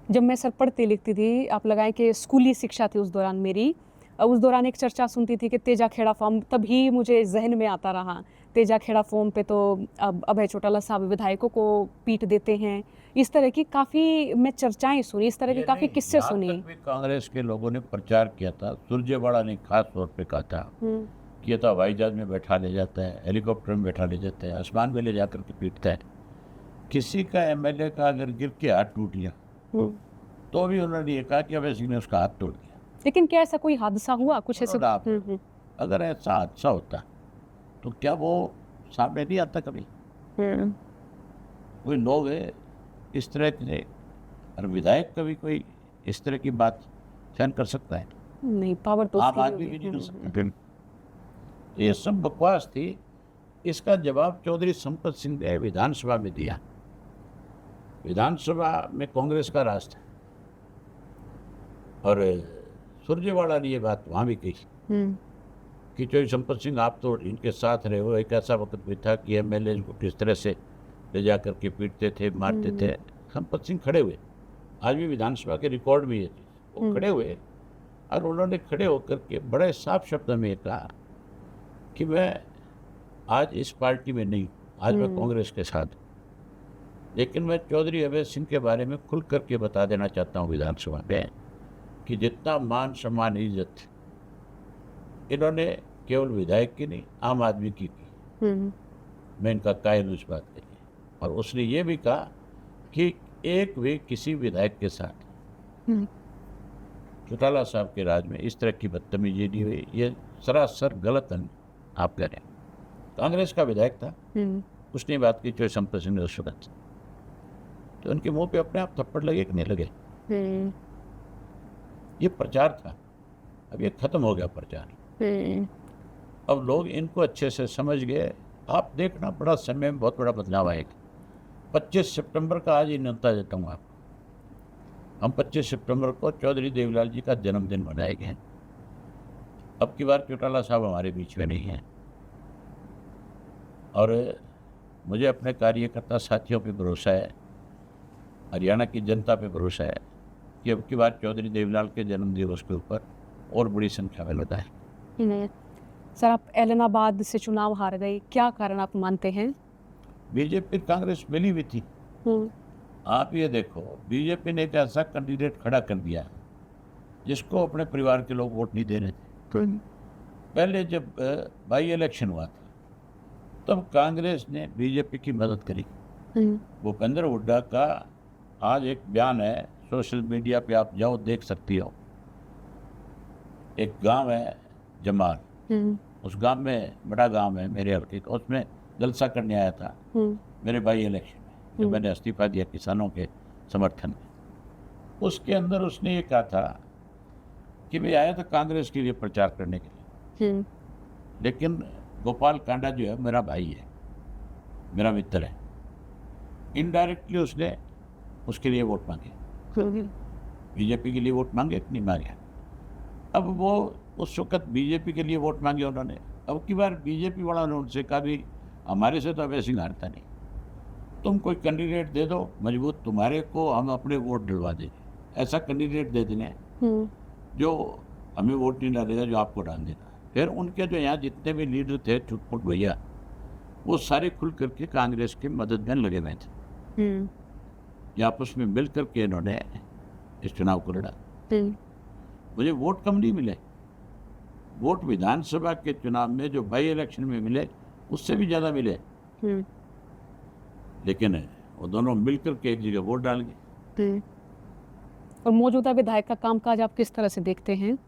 जब मैं सर पढ़ती लिखती थी, आप लगाएं कि स्कूली शिक्षा थी उस दौरान मेरी, उस दौरान एक चर्चा सुनती थी कि तेजा खेड़ा फॉर्म, तभी मुझे जहन में आता रहा, तेजा खेड़ा फॉर्म पे तो अब अभय चौटाला साहब विधायकों को पीट देते हैं। इस तरह की काफ़ी मैं चर्चाएं सुनी, इस तरह की काफ़ी किस्से सुनी। कांग्रेस के लोगों ने प्रचार किया था, सुरजेवाड़ा ने खास तौर पे कहा था कि ये तो हवाई जहाज में बैठा ले जाता है, हेलीकॉप्टर में बैठा ले जाता है, आसमान में ले जाकर के पीटता है। किसी का एमएलए का अगर गिर के हाथ टूट गया तो भी उन्होंने ये कहा कि अभय सिंह ने उसका हाथ तोड़ दिया। लेकिन क्या ऐसा कोई हादसा हुआ कुछ ऐसे? अगर ऐसा हादसा होता तो क्या वो सामने नहीं आता कभी? कोई लोग है इस तरह के, और विधायक कभी कोई इस तरह की बात सहन कर सकता है? नहीं, पावर तो आम आदमी भी नहीं कर सकता। ये सब बकवास थी। इसका जवाब चौधरी संपत सिंह ने विधानसभा में दिया। विधानसभा में कांग्रेस का राज था, और सुरजेवाड़ा ने ये बात वहाँ भी कही कि चौधरी संपत सिंह, आप तो इनके साथ रहे हो, एक ऐसा वक्त भी था कि एमएलए को किस तरह से ले जा करके पीटते थे, मारते थे। संपत सिंह खड़े हुए, आज भी विधानसभा के रिकॉर्ड में ये चीज़, वो खड़े हुए और उन्होंने खड़े होकर के बड़े साफ शब्द में कहा कि मैं आज इस पार्टी में नहीं, आज मैं कांग्रेस के साथ, लेकिन मैं चौधरी अभय सिंह के बारे में खुल करके बता देना चाहता हूँ विधानसभा में कि जितना मान सम्मान इज्जत इन्होंने केवल विधायक की नहीं, आम आदमी की मैं इनका कायल उस बात के लिए। और उसने ये भी कहा कि एक भी किसी विधायक के साथ चौटाला साहब के राज में इस तरह की बदतमीजी नहीं हुई। ये सरासर गलत आप कह रहे हैं। कांग्रेस का विधायक था, उसने बात की चौधरी संपत सिंह ने उस वक्त, तो उनके मुंह पे अपने आप थप्पड़ लगे कि नहीं लगे। ये प्रचार था, अब ये खत्म हो गया प्रचार। अब लोग इनको अच्छे से समझ गए। आप देखना, बड़ा समय में बहुत बड़ा बदलाव आएगा। 25 सितंबर का आज ही न्योता देता हूँ आपको। हम 25 सितंबर को चौधरी देवीलाल जी का जन्मदिन मनाएंगे हैं। अब की बार चौटाला साहब हमारे बीच में नहीं हैं और मुझे अपने कार्यकर्ता साथियों पे भरोसा है, हरियाणा की जनता पे भरोसा है कि अब की बार चौधरी देवीलाल के जन्म दिवस के ऊपर और बड़ी संख्या में लोग आए। सर, आप एलनाबाद से चुनाव हार गए, क्या कारण आप मानते हैं? बीजेपी कांग्रेस मिली हुई थी। आप ये देखो, बीजेपी ने एक ऐसा कैंडिडेट खड़ा कर दिया जिसको अपने परिवार के लोग वोट नहीं दे रहे थे। पहले जब बाई इलेक्शन हुआ था तब कांग्रेस ने बीजेपी की मदद करी। भूपेंद्र हुड्डा का आज एक बयान है, सोशल मीडिया पे आप जाओ देख सकती हो। एक गांव है जमाल, उस गांव में, बड़ा गांव है मेरे हल्के का, उसमें जलसा करने आया था मेरे बाई इलेक्शन में जब मैंने इस्तीफा दिया किसानों के समर्थन में। उसके अंदर उसने ये कहा था कि मैं आया था कांग्रेस के लिए प्रचार करने के लिए, लेकिन गोपाल कांडा जो है मेरा भाई है, मेरा मित्र है। इनडायरेक्टली उसने उसके लिए वोट मांगे, बीजेपी के लिए वोट मांगे कि नहीं मांगे। अब वो उस वक्त बीजेपी के लिए वोट मांगे उन्होंने। अब की बार बीजेपी वालों ने उनसे कहा भी हमारे से तो अब ऐसे हारता नहीं, तुम कोई कैंडिडेट दे दो मजबूत, तुम्हारे को हम अपने वोट डलवा देंगे। ऐसा कैंडिडेट दे देंगे जो हमें वोट नहीं डालेगा, जो आपको डाल देगा। फिर उनके जो यहाँ जितने भी लीडर थे छुटपुट भैया, वो सारे खुल करके कांग्रेस की मदद में लगे हुए थे। ये आपस में मिल करके इन्होंने इस चुनाव को लड़ा। मुझे वोट कम नहीं मिले, वोट विधानसभा के चुनाव में जो बाई इलेक्शन में मिले उससे भी ज़्यादा मिले, लेकिन वो दोनों मिलकर के एक जगह वोट डाल गए। और मौजूदा विधायक का कामकाज आप किस तरह से देखते हैं?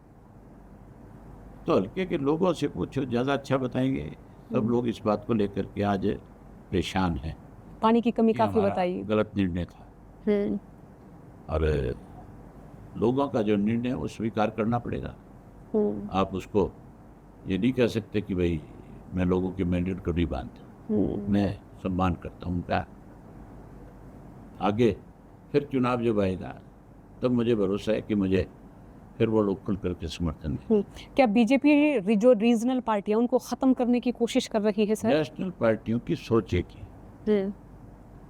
तो हल्के के लोगों से पूछो, ज़्यादा अच्छा बताएंगे। सब लोग इस बात को लेकर के आज परेशान हैं। पानी की कमी कि काफ़ी हमारा बताई। गलत निर्णय था और लोगों का जो निर्णय है वो स्वीकार करना पड़ेगा। आप उसको ये नहीं कह सकते कि भाई मैं लोगों के मैंडेट को नहीं बांधता। मैं सम्मान करता हूँ उनका। आगे फिर चुनाव जब आएगा तब मुझे भरोसा है कि मुझे फिर वो लोग खुल करके समर्थन दें। क्या बीजेपी जो रीजनल पार्टियां उनको ख़त्म करने की कोशिश कर रही है सर? नेशनल पार्टियों की सोच एक ही,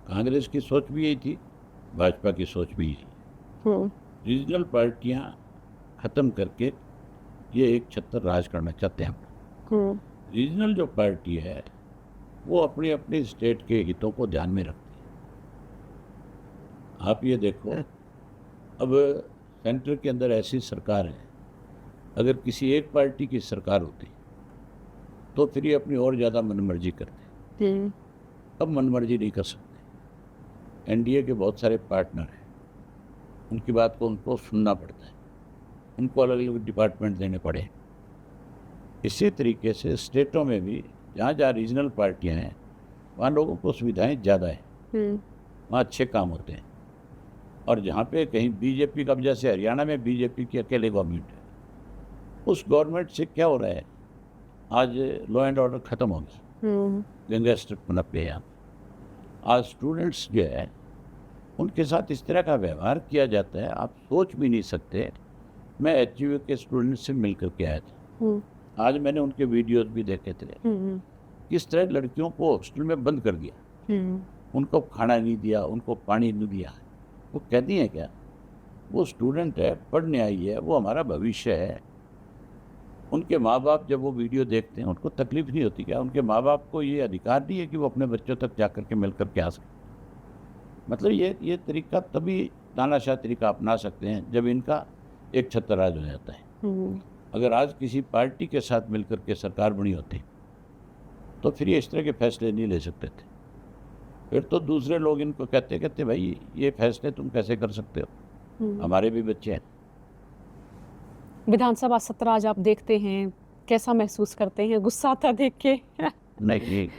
कांग्रेस की सोच भी यही थी, भाजपा की सोच भी यही। रीजनल पार्टियां ख़त्म करके ये एक छत्र राज करना चाहते हैं। रीजनल जो पार्टी है वो अपनी अपनी स्टेट के हितों को ध्यान में रखती है। आप ये देखो, अब सेंटर के अंदर ऐसी सरकार है, अगर किसी एक पार्टी की सरकार होती तो फिर ये अपनी और ज़्यादा मनमर्जी करते। अब मनमर्जी नहीं कर सकते। एनडीए के बहुत सारे पार्टनर हैं, उनकी बात को उनको सुनना पड़ता है, उनको अलग अलग डिपार्टमेंट देने पड़े। इसी तरीके से स्टेटों में भी जहाँ जहाँ रीजनल पार्टियाँ हैं वहाँ लोगों को सुविधाएं ज़्यादा है, वहाँ अच्छे काम होते हैं। और जहाँ पे कहीं बीजेपी का, जैसे हरियाणा में बीजेपी की अकेले गवर्नमेंट है, उस गवर्नमेंट से क्या हो रहा है, आज लॉ एंड ऑर्डर ख़त्म हो गया, गैंगस्टर पनप गए यहाँ। आज स्टूडेंट्स जो है उनके साथ इस तरह का व्यवहार किया जाता है, आप सोच भी नहीं सकते। मैं एचयू के स्टूडेंट से मिल करके आया था, आज मैंने उनके वीडियोस भी देखे थे, किस तरह लड़कियों को हॉस्टल में बंद कर दिया, उनको खाना नहीं दिया, उनको पानी नहीं दिया। वो कहती हैं क्या, वो स्टूडेंट है, पढ़ने आई है, वो हमारा भविष्य है। उनके माँ बाप जब वो वीडियो देखते हैं उनको तकलीफ नहीं होती क्या? उनके माँ बाप को ये अधिकार नहीं है कि वो अपने बच्चों तक जा कर के मिल कर के आ सकें? मतलब ये तरीका तभी तानाशाह तरीका अपना सकते हैं जब इनका एक छत्रराज हो जाता है। अगर आज किसी पार्टी के साथ मिलकर के सरकार बनी होती तो फिर ये इस तरह के फैसले नहीं ले सकते थे। फिर तो दूसरे लोग इनको कहते भाई ये फैसले तुम कैसे कर सकते हो, हमारे भी बच्चे हैं। विधानसभा सत्र आज आप देखते हैं, कैसा महसूस करते हैं? गुस्सा आता देख के? नहीं,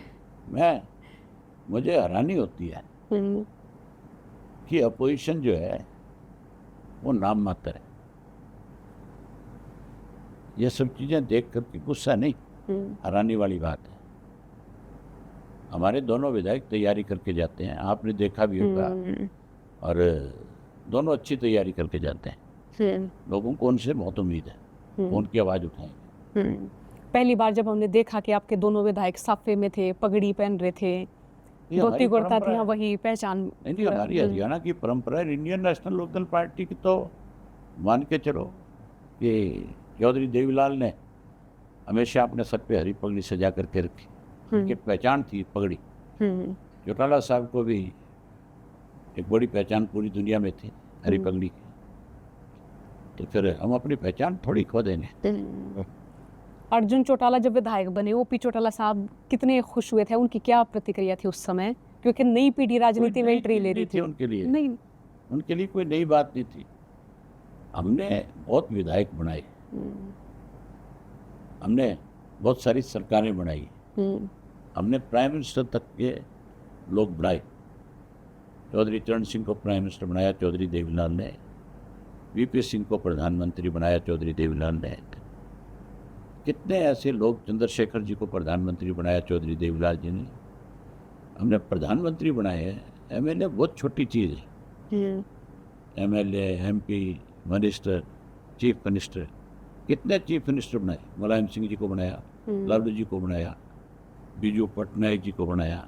मुझे हैरानी होती है कि अपोजिशन जो है वो नाम मात्र है। ये सब चीज़ें देख करके गुस्सा नहीं, हैरानी वाली बात है। हमारे दोनों विधायक तैयारी करके जाते हैं, आपने देखा भी होगा, और दोनों अच्छी तैयारी करके जाते हैं। लोगों को उनसे बहुत उम्मीद है, वो उनकी आवाज़ उठाएंगे। पहली बार जब हमने देखा कि आपके दोनों विधायक साफे में थे, पगड़ी पहन रहे थे, ये धोती हमारी कुर्ता परंपरा थी, है। वही पहचान। नहीं, हमारी हरियाणा की परंपरा है। इंडियन नेशनल लोकदल पार्टी की तो मान के चलो कि चौधरी देवीलाल ने हमेशा अपने सर पे हरी पगड़ी सजा करके रखी, उनकी पहचान थी पगड़ी। चौटाला साहब को भी एक बड़ी पहचान पूरी दुनिया में थी हरी पगड़ी की, तो फिर हम अपनी पहचान थोड़ी खो देंगे। अर्जुन चौटाला जब विधायक बने, ओपी चौटाला साहब कितने खुश हुए थे, उनकी क्या प्रतिक्रिया थी उस समय, क्योंकि नई पीढ़ी राजनीति में एंट्री ले रही थी उनके लिए। नहीं, उनके लिए कोई नई बात नहीं थी। हमने बहुत विधायक बनाए, हमने बहुत सारी सरकारें बनाई, हमने प्राइम मिनिस्टर तक के लोग बनाए। चौधरी चरण सिंह को प्राइम मिनिस्टर बनाया चौधरी देवीलाल ने, वीपी सिंह को प्रधानमंत्री बनाया चौधरी देवीलाल ने। कितने ऐसे लोग, चंद्रशेखर जी को प्रधानमंत्री बनाया चौधरी देवीलाल जी ने। हमने प्रधानमंत्री बनाए हैं। एमएलए बहुत छोटी चीज़ है। MLA, MP, minister, chief minister, कितने चीफ मिनिस्टर बनाए। मुलायम सिंह जी को बनाया, लालू जी को बनाया, बीजू पटनायक जी को बनाया,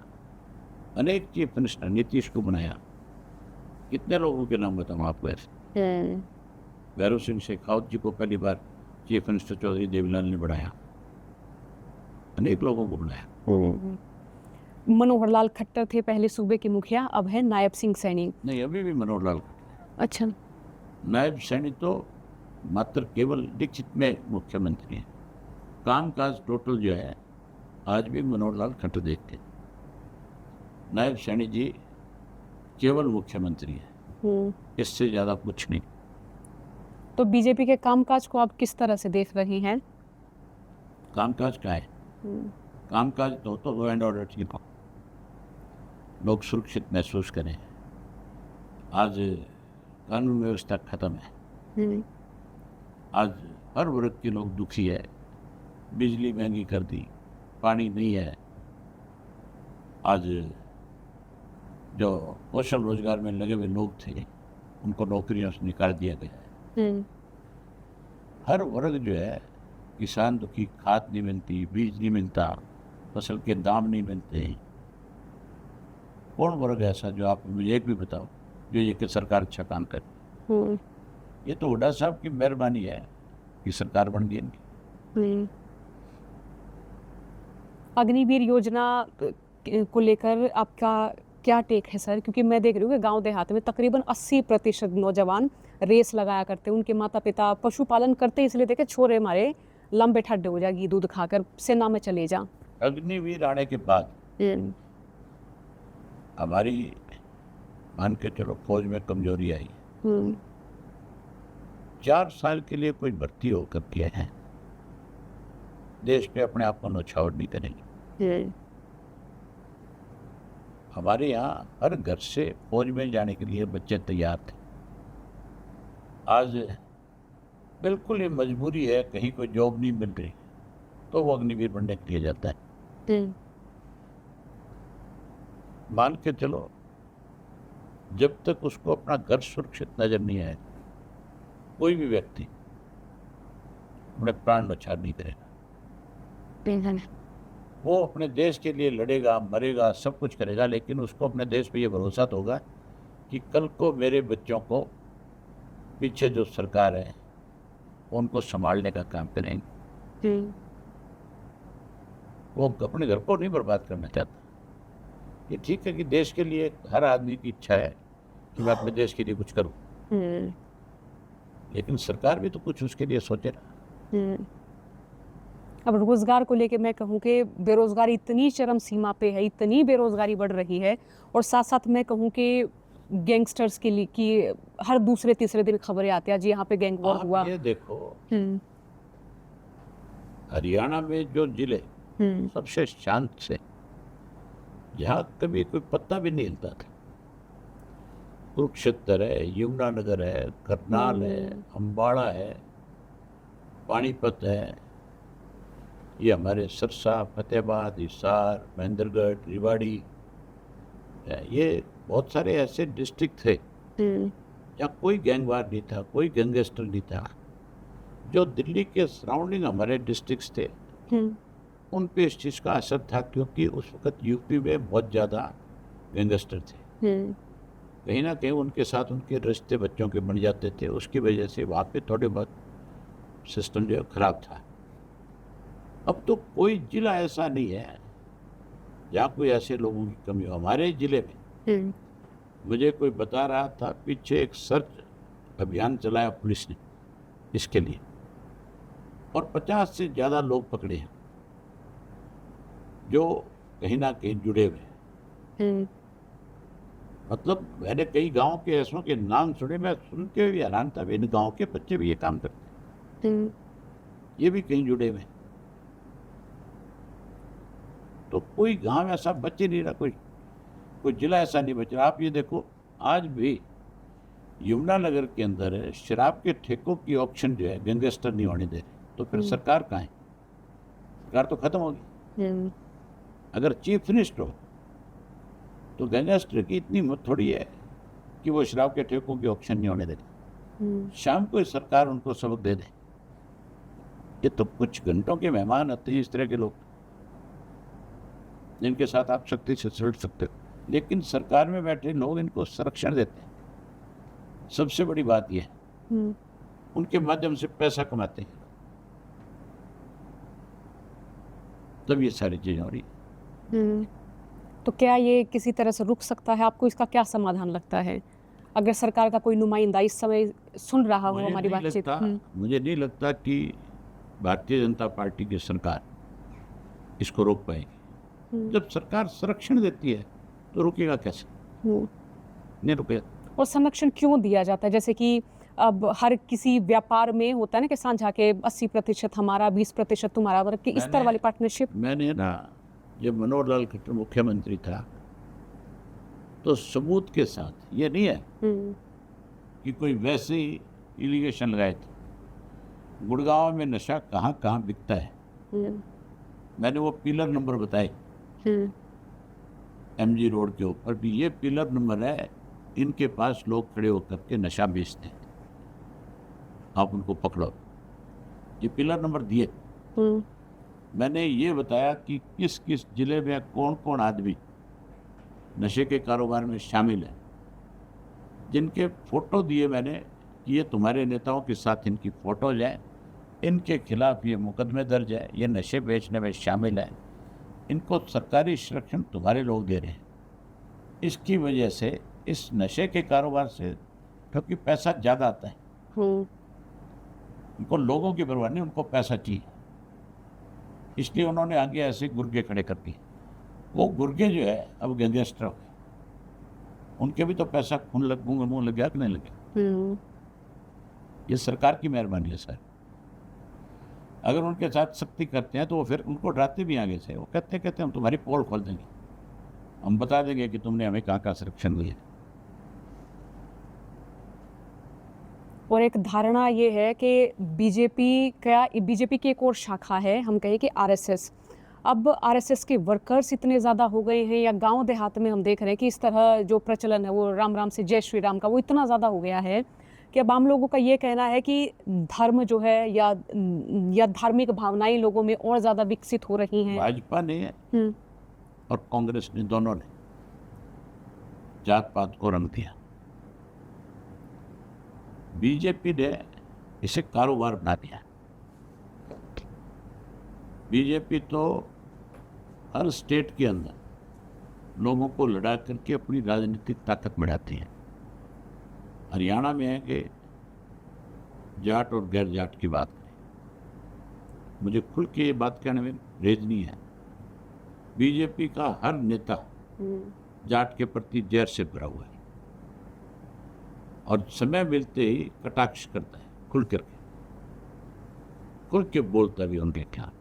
अनेक चीफ मिनिस्टर, नीतीश को बनाया। कितने लोगों के नाम बताऊँ आपको ऐसे। भैरव सिंह शेखावत जी को पहली बार चीफ मिनिस्टर चौधरी देवीलाल ने बढ़ाया, अनेक लोगों को बनाया। मनोहर लाल खट्टर थे पहले सूबे के मुखिया, अब है नायब सिंह सैनी। नहीं, अभी भी मनोहर लाल। अच्छा। नायब सैनी तो मात्र केवल दीक्षित में मुख्यमंत्री हैं। कामकाज टोटल जो है आज भी मनोहर लाल खट्टर देखते। नायब सैनी जी केवल मुख्यमंत्री हैं, इससे ज़्यादा कुछ नहीं। तो बीजेपी के कामकाज को आप किस तरह से देख रही हैं? कामकाज क्या है? कामकाज तो लॉ एंड ऑर्डर की लोग सुरक्षित महसूस करें। आज कानून व्यवस्था खत्म है, आज हर वर्ग के लोग दुखी है। बिजली महंगी कर दी, पानी नहीं है। आज जो कौशल रोजगार में लगे हुए लोग थे, उनको नौकरियों से निकाल दिया गया है। हर वर्ग जो है, किसान दुखी, खाद नहीं मिलती, बीज नहीं मिलता, फसल के दाम नहीं मिलते। कौन वर्ग ऐसा जो आप मुझे एक भी बताओ जो ये कि सरकार अच्छा काम करे? ये तो हुड्डा साहब की मेहरबानी है कि सरकार बन गई इनकी। अग्निवीर योजना को लेकर आपका क्या टेक है सर? क्योंकि मैं देख रही हूँ कि गांव देहात में तकरीबन 80% नौजवान रेस लगाया करते हैं। उनके माता पिता पशुपालन करते इसलिए देखे छोरे हमारे लंबे ठड्डे हो जाएगी, दूध खाकर सेना में चले जा। अग्निवीर आने के बाद हमारी मान के चलो फौज में कमजोरी आई। 4 साल के लिए कोई भर्ती होकर किया है, देश पे अपने आप को नौछावर नहीं करेंगे। हमारे यहाँ हर घर से फौज में जाने के लिए बच्चे तैयार थे। आज बिल्कुल ये मजबूरी है, कहीं कोई जॉब नहीं मिल रही तो वो अग्निवीर बनने के लिए जाता है। मान के चलो जब तक उसको अपना घर सुरक्षित नजर नहीं आए, कोई भी व्यक्ति अपने प्राण न्यौछावर नहीं करेगा। वो अपने देश के लिए लड़ेगा, मरेगा, सब कुछ करेगा, लेकिन उसको अपने देश पे ये भरोसा तो होगा कि कल को मेरे बच्चों को पीछे जो सरकार है उनको संभालने का काम करेंगे। वो अपने घर को नहीं बर्बाद करना चाहता। ये ठीक है कि देश के लिए हर आदमी की इच्छा है कि मैं अपने देश के लिए कुछ करूं, लेकिन सरकार भी तो कुछ उसके लिए सोचे ना। अब रोजगार को लेके मैं कहूँ कि बेरोजगारी इतनी चरम सीमा पे है, इतनी बेरोजगारी बढ़ रही है, और साथ साथ मैं कहूँ कि गैंगस्टर्स के लिए कि हर दूसरे तीसरे दिन खबरें आती हैं जी यहाँ पे गैंग वॉर हुआ। ये देखो हरियाणा में जो जिले सबसे शांत से, जहाँ कभी कोई पत्ता भी नहीं हिलता था, कुरुक्षेत्र है, यमुनानगर है, करनाल है, अम्बाड़ा है, पानीपत है, ये हमारे सरसा, फतेहाबाद, हिसार, महेंद्रगढ़, रेवाड़ी, ये बहुत सारे ऐसे डिस्ट्रिक्ट थे जहाँ कोई गैंगवार नहीं था, कोई गैंगस्टर नहीं था। जो दिल्ली के सराउंडिंग हमारे डिस्ट्रिक्ट्स थे, उन पे इस चीज़ का असर था, क्योंकि उस वक्त यूपी में बहुत ज़्यादा गैंगस्टर थे। कहीं ना कहीं उनके साथ उनके रिश्ते बच्चों के बन जाते थे, उसकी वजह से वहाँ पे थोड़े बहुत सिस्टम जो है खराब था। अब तो कोई जिला ऐसा नहीं है जहाँ कोई ऐसे लोगों की कमी हो। हमारे ज़िले में मुझे कोई बता रहा था, पीछे एक सर्च अभियान चलाया पुलिस ने इसके लिए, और 50 से ज़्यादा लोग पकड़े हैं जो कहीं ना कहीं जुड़े हुए हैं। मतलब मैंने कई गांव के ऐसों के नाम सुने, मैं सुन के भी हैरान था, इन गांव के बच्चे भी ये काम करते हैं, ये भी कहीं जुड़े हुए हैं। तो कोई गांव ऐसा बच ही नहीं रहा, कोई जिला ऐसा नहीं बच रहा। आप ये देखो, आज भी यमुनानगर के अंदर है, शराब के ठेकों की ऑक्शन जो है गैंगस्टर नहीं होने दे रहे, तो फिर सरकार कहाँ है? सरकार तो खत्म होगी। अगर चीफ मिनिस्टर हो तो गैंगस्टर की इतनी हिम्मत थोड़ी है कि वो शराब के ठेकों की ऑक्शन नहीं होने देगी। शाम को सरकार उनको सबक दे दे। ये तो कुछ घंटों के मेहमान आते हैं, इस तरह के लोग जिनके साथ आप सख्ती से सड़ सकते हो, लेकिन सरकार में बैठे लोग इनको संरक्षण देते हैं। सबसे बड़ी बात यह है, उनके माध्यम से पैसा कमाते हैं, तब ये सारी चीजें हो रही है। तो क्या ये किसी तरह से रुक सकता है? आपको इसका क्या समाधान लगता है, अगर सरकार का कोई नुमाइंदा इस समय सुन रहा हो हमारी बातचीत? मुझे नहीं लगता कि भारतीय जनता पार्टी की सरकार इसको रोक पाएगी। जब सरकार संरक्षण देती है तो रुकेगा कैसे? नहीं रुकेगा। और संरक्षण क्यों दिया जाता है? जैसे कि अब हर किसी व्यापार में होता है ना कि साझा के 80% हमारा, 20% तुम्हारा, मतलब कि इस तरह वाली पार्टनरशिप। मैंने ना, जब मनोहर लाल खट्टर मुख्यमंत्री था तो सबूत के साथ, ये नहीं है कि कोई वैसे ही एलिगेशन लगाए थे। गुड़गांव में नशा कहाँ कहाँ बिकता है, मैंने वो पिलर नंबर बताए। MG रोड के ऊपर भी ये पिलर नंबर है, इनके पास लोग खड़े होकर के नशा बेचते हैं, आप उनको पकड़ो। ये पिलर नंबर दिए। मैंने ये बताया कि किस किस जिले में कौन कौन आदमी नशे के कारोबार में शामिल है, जिनके फोटो दिए मैंने कि ये तुम्हारे नेताओं के साथ इनकी फोटो जाए, इनके खिलाफ ये मुकदमे दर्ज है, ये नशे बेचने में शामिल है, इनको सरकारी संरक्षण तुम्हारे लोग दे रहे हैं। इसकी वजह से इस नशे के कारोबार से, क्योंकि पैसा ज़्यादा आता है, उनको लोगों की परवाह नहीं, उनको पैसा चाहिए, इसलिए उन्होंने आगे ऐसे गुर्गे खड़े कर दिए। वो गुर्गे जो है अब गैंगस्टर हो गए, उनके भी तो पैसा खून मुँह लग गया कि नहीं लग गया? ये सरकार की मेहरबानी है सर। अगर उनके साथ सख्ती करते हैं तो वो फिर उनको डराते भी आगे से, वो कहते हम तुम्हारी पोल खोल देंगे, हम बता देंगे कि तुमने हमें कहाँ कहाँ संरक्षण दिया। और एक धारणा ये है कि बीजेपी की एक और शाखा है, हम कहें कि RSS। अब RSS के वर्कर्स इतने ज़्यादा हो गए हैं, या गांव देहात में हम देख रहे हैं कि इस तरह जो प्रचलन है वो राम राम से जय श्री राम का, वो इतना ज़्यादा हो गया है कि अब आम लोगों का ये कहना है कि धर्म जो है या धार्मिक भावनाएं लोगों में और ज़्यादा विकसित हो रही हैं। भाजपा ने और कांग्रेस ने, दोनों ने जात पात को रंग दिया। बीजेपी ने इसे कारोबार बना दिया। बीजेपी तो हर स्टेट के अंदर लोगों को लड़ा करके अपनी राजनीतिक ताकत बढ़ाती है। हरियाणा में है कि जाट और गैर जाट की बात करें, मुझे खुल के ये बात कहने में रेज नहीं है। बीजेपी का हर नेता जाट के प्रति जहर से भरा हुआ है और समय मिलते ही कटाक्ष करता है, खुल के बोलता भी उनके खिलाफ।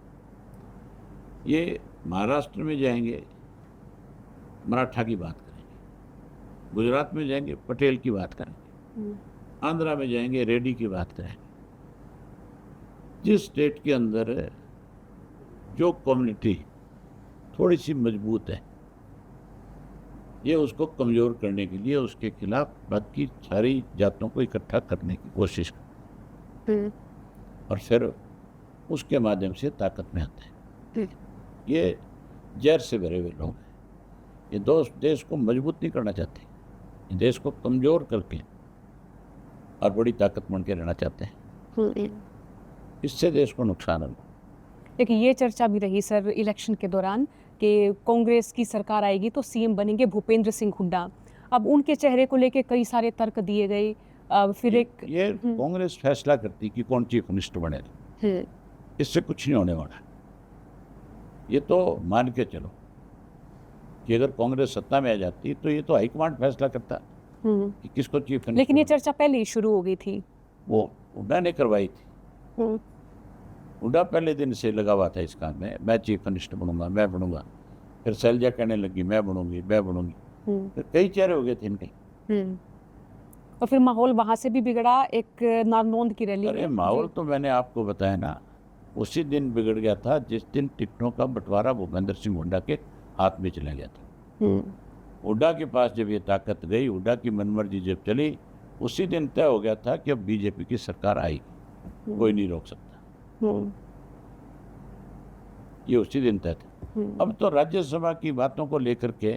ये महाराष्ट्र में जाएंगे मराठा की बात करेंगे, गुजरात में जाएंगे पटेल की बात करेंगे, आंध्रा में जाएंगे रेड्डी की बात करेंगे। जिस स्टेट के अंदर जो कम्युनिटी थोड़ी सी मजबूत है, ये उसको कमज़ोर करने के लिए उसके खिलाफ बाकी सारी जातों को इकट्ठा करने की कोशिश करते और फिर उसके माध्यम से ताकत में आते हैं। ये जहर से भरे हुए लोग हैं। ये दोस्त देश को मजबूत नहीं करना चाहते, ये देश को कमज़ोर करके और बड़ी ताकत बन के रहना चाहते हैं। इससे देश को नुकसान है। लेकिन ये चर्चा भी रही सर इलेक्शन के दौरान कि कांग्रेस की सरकार आएगी तो सीएम बनेंगे भूपेंद्र सिंह हुड्डा। अब उनके चेहरे को लेके कई सारे तर्क दिए गए। फिर एक ये कांग्रेस फैसला करती कि कौन चीफ मिनिस्टर बनेगा, इससे कुछ नहीं होने वाला। ये तो मान के चलो कि अगर कांग्रेस सत्ता में आ जाती तो ये तो हाईकमांड फैसला करता कि किसको चीफ मिनिस्टर। लेकिन ये चर्चा पहले ही शुरू हो गई थी। वो हुड्डा ने करवाई थी। हुड्डा पहले दिन से लगा हुआ था इस काम में, मैं चीफ मिनिस्टर बनूंगा, मैं बनूंगा। फिर शैलजा कहने लगी मैं बनूंगी, मैं बनूंगी। फिर कई चेहरे हो गए थे इनके। और फिर माहौल वहां से भी बिगड़ा। एक नारनौंद की रैली अरे माहौल तो मैंने आपको बताया ना, उसी दिन बिगड़ गया था जिस दिन टिकटों का बंटवारा भूपेंद्र सिंह हुड्डा के हाथ में चला गया था। हुड्डा के पास जब ये ताकत गई, हुड्डा की मनमर्जी जब चली, उसी दिन तय हो गया था कि अब बीजेपी की सरकार आएगी, कोई नहीं रोक सकता। ये उसी दिन तय था। अब तो राज्यसभा की बातों को लेकर के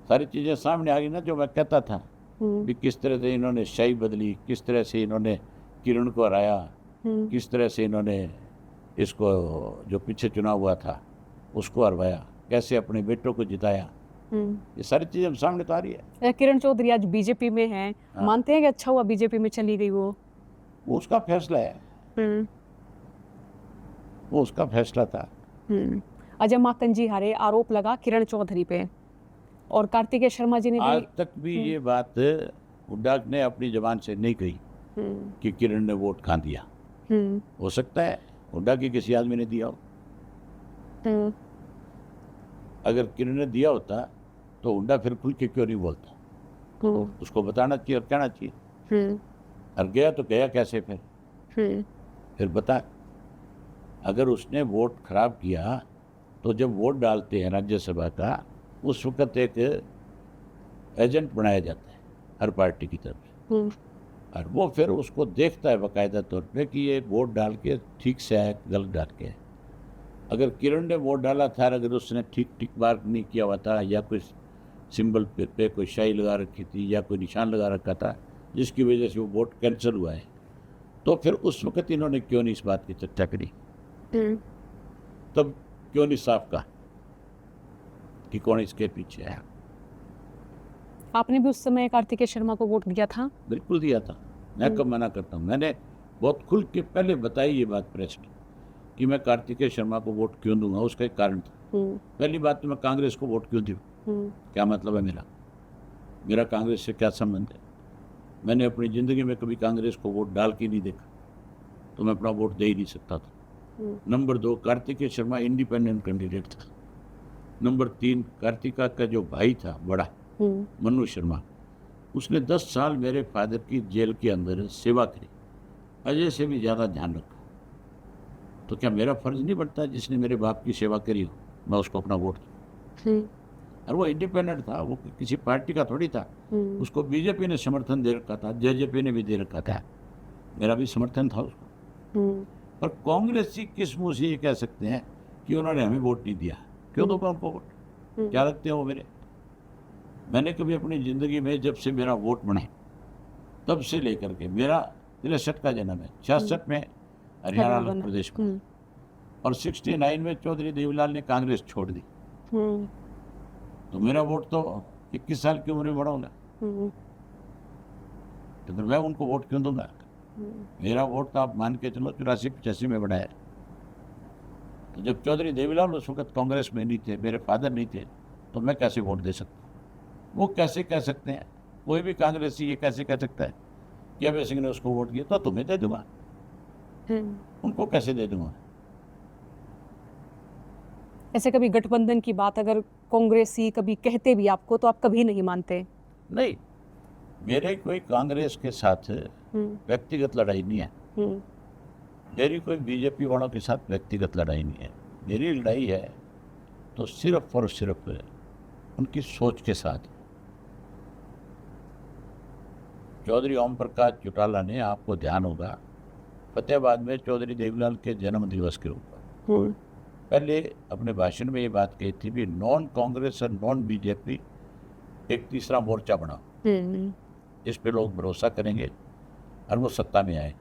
सारी चीज़ें सामने आ गई ना, जो मैं कहता था भी किस तरह से इन्होंने शाही बदली, किस तरह से इन्होंने किरण को हराया, किस तरह से इन्होंने इसको जो पीछे चुनाव हुआ था उसको हरवाया, कैसे अपने बेटों को जिताया। ये सारी चीज़ें सामने तो आ रही है। किरण चौधरी आज बीजेपी में हैं। मानते हैं कि अच्छा हुआ बीजेपी में चली गई वो उसका फैसला है। वो उसका फैसला था। अजय माकन जी हारे, आरोप लगा किरण चौधरी पे। और कार्तिकेय शर्मा जी ने आज तक भी ये बात हुड्डा ने अपनी जबान से नहीं कही कि किरण ने वोट कहाँ दिया। हो सकता है हुड्डा की किसी आदमी ने दिया हो। अगर किरण ने दिया होता तो हुड्डा फिर खुल के क्यों नहीं बोलता? उसको बताना चाहिए और कहना चाहिए। और गया तो गया कैसे फिर बता। अगर उसने वोट खराब किया तो जब वोट डालते हैं राज्यसभा का, उस वक्त एक एजेंट बनाया जाता है हर पार्टी की तरफ से, और वो फिर उसको देखता है बाकायदा तौर पे कि ये वोट डाल के ठीक से है गलत डाल के है। अगर किरण ने वोट डाला था, अगर उसने ठीक मार्क नहीं किया हुआ था, या कोई सिंबल पे कोई शाही लगा रखी थी या कोई निशान लगा रखा था जिसकी वजह से वो वोट कैंसिल हुआ है, तो फिर उस वक्त इन्होंने क्यों नहीं इस बात की चर्चा करी? तब क्यों नहीं साफ कहा कि कौन इसके पीछे है? आपने भी उस समय कार्तिकेय शर्मा को वोट दिया था? बिल्कुल दिया था। मैं कब मना करता हूँ। मैंने बहुत खुल के पहले बताई ये बात प्रेस में कि मैं कार्तिकेय शर्मा को वोट क्यों दूंगा। उसका एक कारण था। पहली बात तो मैं कांग्रेस को वोट क्यों दूँ? क्या मतलब है मेरा कांग्रेस से क्या संबंध है? मैंने अपनी ज़िंदगी में कभी कांग्रेस को वोट डाल के नहीं देखा, तो मैं अपना वोट दे ही नहीं सकता था। Number 2, Kartikeya Sharma independent candidate था। नंबर 3, कार्तिका का जो भाई था बड़ा मनु शर्मा, उसने 10 साल मेरे फादर की जेल के अंदर सेवा करी, अजय से भी ज़्यादा ध्यान रखा। तो क्या मेरा फर्ज नहीं बनता जिसने मेरे बाप की सेवा करी हो मैं उसको अपना वोट दूं? और वो इंडिपेंडेंट था, वो किसी पार्टी का थोड़ी था। उसको बीजेपी ने समर्थन दे रखा था, जेजेपी ने भी दे रखा था, मेरा भी समर्थन था उसको। पर कांग्रेसी किस मुंह से ये कह सकते हैं कि उन्होंने हमें वोट नहीं दिया? क्यों दूंगा उनको वोट? क्या लगते हैं वो मेरे? मैंने कभी अपनी ज़िंदगी में, जब से मेरा वोट बने तब से लेकर के, मेरा 63 का जन्म है, 66 में हरियाणा अलग प्रदेश में, और 69 में चौधरी देवीलाल ने कांग्रेस छोड़ दी। तो मेरा वोट तो 21 साल की उम्र में बड़ा होगा, तो फिर मैं उनको वोट क्यों दूंगा? मेरा वोट तो आप मान के चलो 84-85 में बढ़ा है। तो जब चौधरी देवीलाल उस वक्त कांग्रेस में नहीं थे, मेरे फादर नहीं थे, तो मैं कैसे वोट दे सकता? वो कैसे कह सकते हैं? कोई भी कांग्रेसी ये कैसे कह सकता है कि अभय सिंह ने उसको वोट किया तो तुम्हें दे दूंगा? उनको कैसे दे दूंगा? ऐसे कभी गठबंधन की बात अगर कांग्रेसी कभी कहते भी आपको, तो आप कभी नहीं मानते? नहीं, मेरे कोई कांग्रेस के साथ व्यक्तिगत लड़ाई नहीं है। मेरी कोई बीजेपी वालों के साथ व्यक्तिगत लड़ाई नहीं है। मेरी लड़ाई है तो सिर्फ और सिर्फ उनकी सोच के साथ। चौधरी ओम प्रकाश चौटाला ने, आपको ध्यान होगा, फतेहाबाद में चौधरी देवीलाल के जन्म दिवस के ऊपर पहले अपने भाषण में ये बात कही थी भी नॉन कांग्रेस और नॉन बीजेपी एक तीसरा मोर्चा बनाओ, इस पे लोग भरोसा करेंगे और वो सत्ता में आए।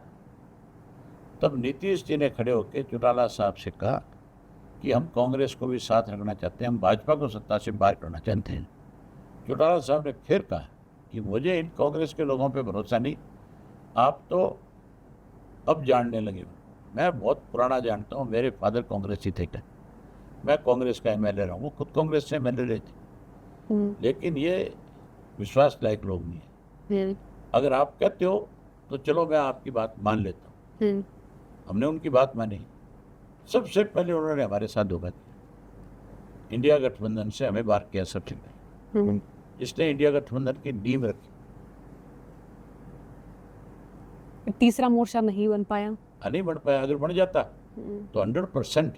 तब नीतीश जी ने खड़े होकर चौटाला साहब से कहा कि हम कांग्रेस को भी साथ रखना चाहते हैं, हम भाजपा को सत्ता से बाहर करना चाहते हैं। चौटाला साहब ने फिर कहा कि मुझे इन कांग्रेस के लोगों पे भरोसा नहीं, आप तो अब जानने लगे। मैं बहुत पुराना जानता हूँ, मेरे फादर कांग्रेसी थे, मैं कांग्रेस का एमएलए रहा हूँ, वो खुद कांग्रेस से एमएलए रहे थे, लेकिन ये विश्वास लायक लोग नहीं है। अगर आप कहते हो तो चलो मैं आपकी बात मान लेता हूँ। हमने उनकी बात मानी। सबसे पहले उन्होंने हमारे साथ धोखा किया, इंडिया गठबंधन से हमें बाहर किया सबसे पहले, जिसने इंडिया गठबंधन की नींव रखी। तीसरा मोर्चा नहीं बन पाया, नहीं बन पाया। अगर बन जाता तो 100%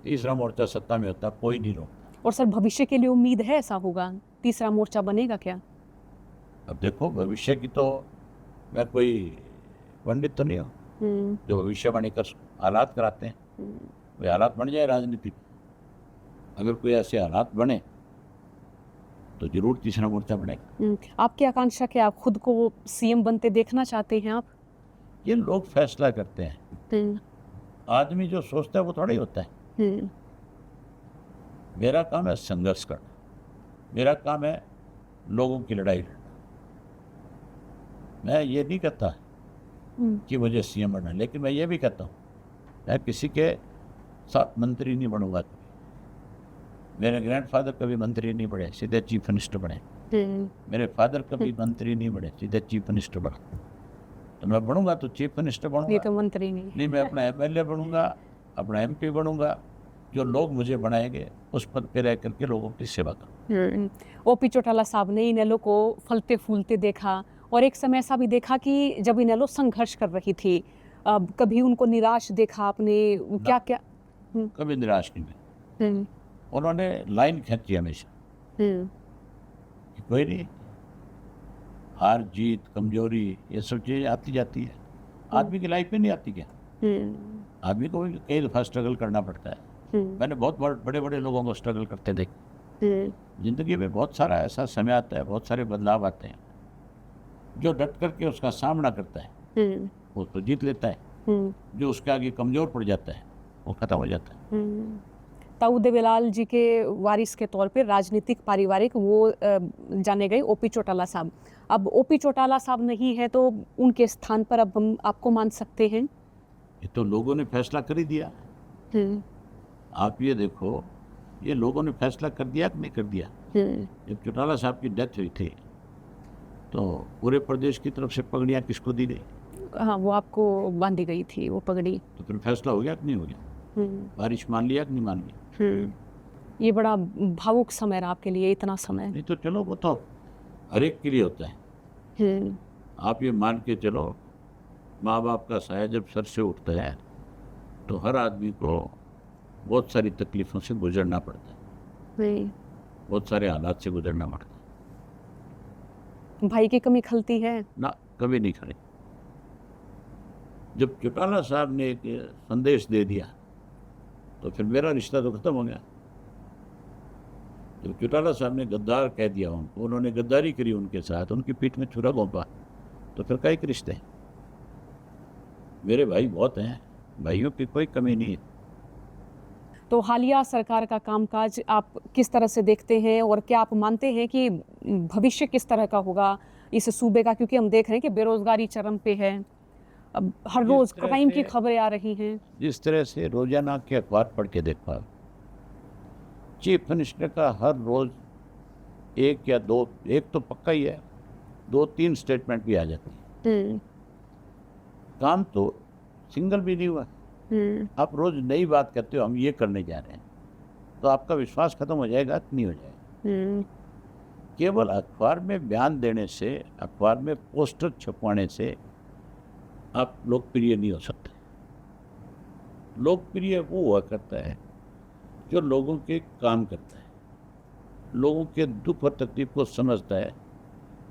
तीसरा मोर्चा सत्ता में होता, कोई नहीं रोकता। और सर भविष्य के लिए उम्मीद है ऐसा होगा, तीसरा मोर्चा बनेगा क्या? अब देखो, भविष्य की तो मैं कोई पंडित तो नहीं हूँ जो भविष्यवाणी कर हालात कराते हैं। कोई हालात बन जाए राजनीति, अगर कोई ऐसे हालात बने तो जरूर तीसरा मोर्चा बनेगा। आपकी आकांक्षा क्या, आप खुद को सीएम बनते देखना चाहते हैं आप? ये लोग फैसला करते हैं, आदमी जो सोचता है वो थोड़ा ही होता है। मेरा काम है संघर्ष करना, मेरा काम है लोगों की लड़ाई लड़ना। मैं ये नहीं कहता कि मुझे सीएम बनना, लेकिन मैं ये भी कहता हूँ मैं किसी के साथ मंत्री नहीं बनूंगा कभी। मेरे ग्रैंडफादर कभी मंत्री नहीं बने, सीधे चीफ मिनिस्टर बने। मेरे फादर कभी मंत्री नहीं बने, सीधे चीफ मिनिस्टर बने। तो मैं बनूंगा तो चीफ मिनिस्टर बनूंगा, ये तो मंत्री नहीं। मैं अपना एमएलए बनूंगा, अपना एमपी बनूंगा, जो लोग मुझे बनाएंगे उस पद पे रह करके लोगों की सेवा करूँ। ओपी चौटाला साहब ने इनेलो को फलते फूलते देखा, और एक समय ऐसा भी देखा कि जब इनेलो संघर्ष कर रही थी, कभी उनको निराश देखा आपने? क्या क्या? कभी निराश नहीं हुए। उन्होंने लाइन खींची हमेशा कि कोई नहीं, हार जीत कमजोरी ये सब चीज़ें आती जाती है, आदमी की लाइफ में नहीं आती क्या? आदमी को कई दफ़ा स्ट्रगल करना पड़ता है। मैंने बहुत बड़े बड़े लोगों को स्ट्रगल करते देखे। जिंदगी में बहुत सारा ऐसा समय आता है, बहुत सारे बदलाव आते हैं, जो डट करके उसका सामना करता है वो तो जीत लेता है, जो उसके आगे कमज़ोर पड़ जाता है वो ख़त्म हो जाता है। ताऊ देवीलाल जी के वारिस के तौर पे राजनीतिक पारिवारिक वो जाने गए ओपी चौटाला साहब। अब ओपी चौटाला साहब नहीं है तो उनके स्थान पर अब हम आपको मान सकते हैं? ये तो लोगों ने फैसला कर ही दिया। आप ये देखो, ये लोगों ने फैसला कर दिया कि नहीं कर दिया। जब चौटाला साहब की डेथ हुई थी तो पूरे प्रदेश की तरफ से पगड़ियाँ किसको दी गई? हाँ, वो आपको बांधी गई थी वो पगड़ी। तो फिर फैसला हो गया कि नहीं हो गया? बारिश मान लिया कि नहीं मान लिया? ये बड़ा भावुक समय रहा आपके लिए, इतना समय? नहीं तो चलो, वो तो हर एक के लिए होता है। आप ये मान के चलो, माँ बाप का साया जब सर से उठता है तो हर आदमी को बहुत सारी तकलीफ़ों से गुजरना पड़ता है, बहुत सारे हालात से गुजरना पड़ता है। भाई की कमी खलती है ना, कभी नहीं खड़ी। जब चौटाला साहब ने एक संदेश दे दिया तो फिर मेरा रिश्ता तो खत्म हो गया। जब चौटाला साहब ने गद्दार कह दिया उनको, उन्होंने गद्दारी करी उनके साथ, उनकी पीठ में छुरा घोंपा, तो फिर क्या एक रिश्ते हैं? मेरे भाई बहुत हैं, भाइयों की कोई कमी नहीं है। तो हालिया सरकार का कामकाज आप किस तरह से देखते हैं, और क्या आप मानते हैं कि भविष्य किस तरह का होगा इस सूबे का? क्योंकि हम देख रहे हैं कि बेरोजगारी चरम पे है, अब हर रोज क्राइम की खबरें आ रही हैं। जिस तरह से रोजाना के अखबार पढ़ के देखा, चीफ मिनिस्टर का हर रोज एक या दो, एक तो पक्का ही है, 2-3 स्टेटमेंट भी आ जाती है। काम तो सिंगल भी नहीं हुआ। आप रोज नई बात करते हो, हम ये करने जा रहे हैं, तो आपका विश्वास खत्म हो जाएगा कि नहीं हो जाएगा? केवल अखबार में बयान देने से, अखबार में पोस्टर छपवाने से आप लोकप्रिय नहीं हो सकते। लोकप्रिय वो हुआ करता है जो लोगों के काम करता है, लोगों के दुख और तकलीफ को समझता है,